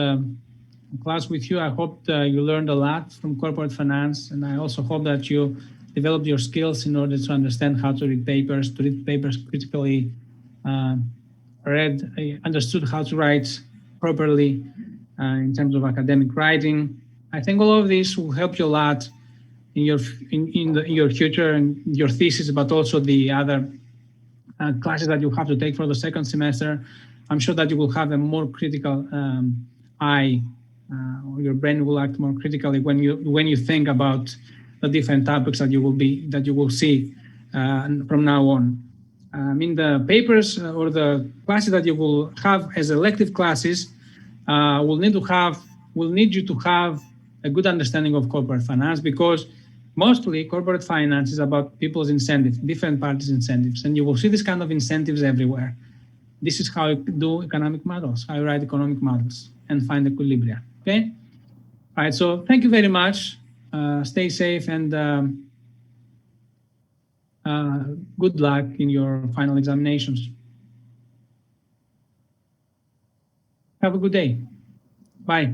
class with you. I hope you learned a lot from corporate finance, and I also hope that you developed your skills in order to understand how to read papers critically, understood how to write properly in terms of academic writing. I think all of this will help you a lot in your future and your thesis, but also the other classes that you have to take for the second semester. I'm sure that you will have a more critical eye, or your brain will act more critically when you think about the different topics that you will see from now on. In the papers or the classes that you will have as elective classes, will need you to have a good understanding of corporate finance, because mostly corporate finance is about people's incentives, different parties' incentives, and you will see this kind of incentives everywhere. This is how you do economic models, how you write economic models and find equilibria. Okay. All right. So thank you very much. Stay safe and good luck in your final examinations. Have a good day. Bye.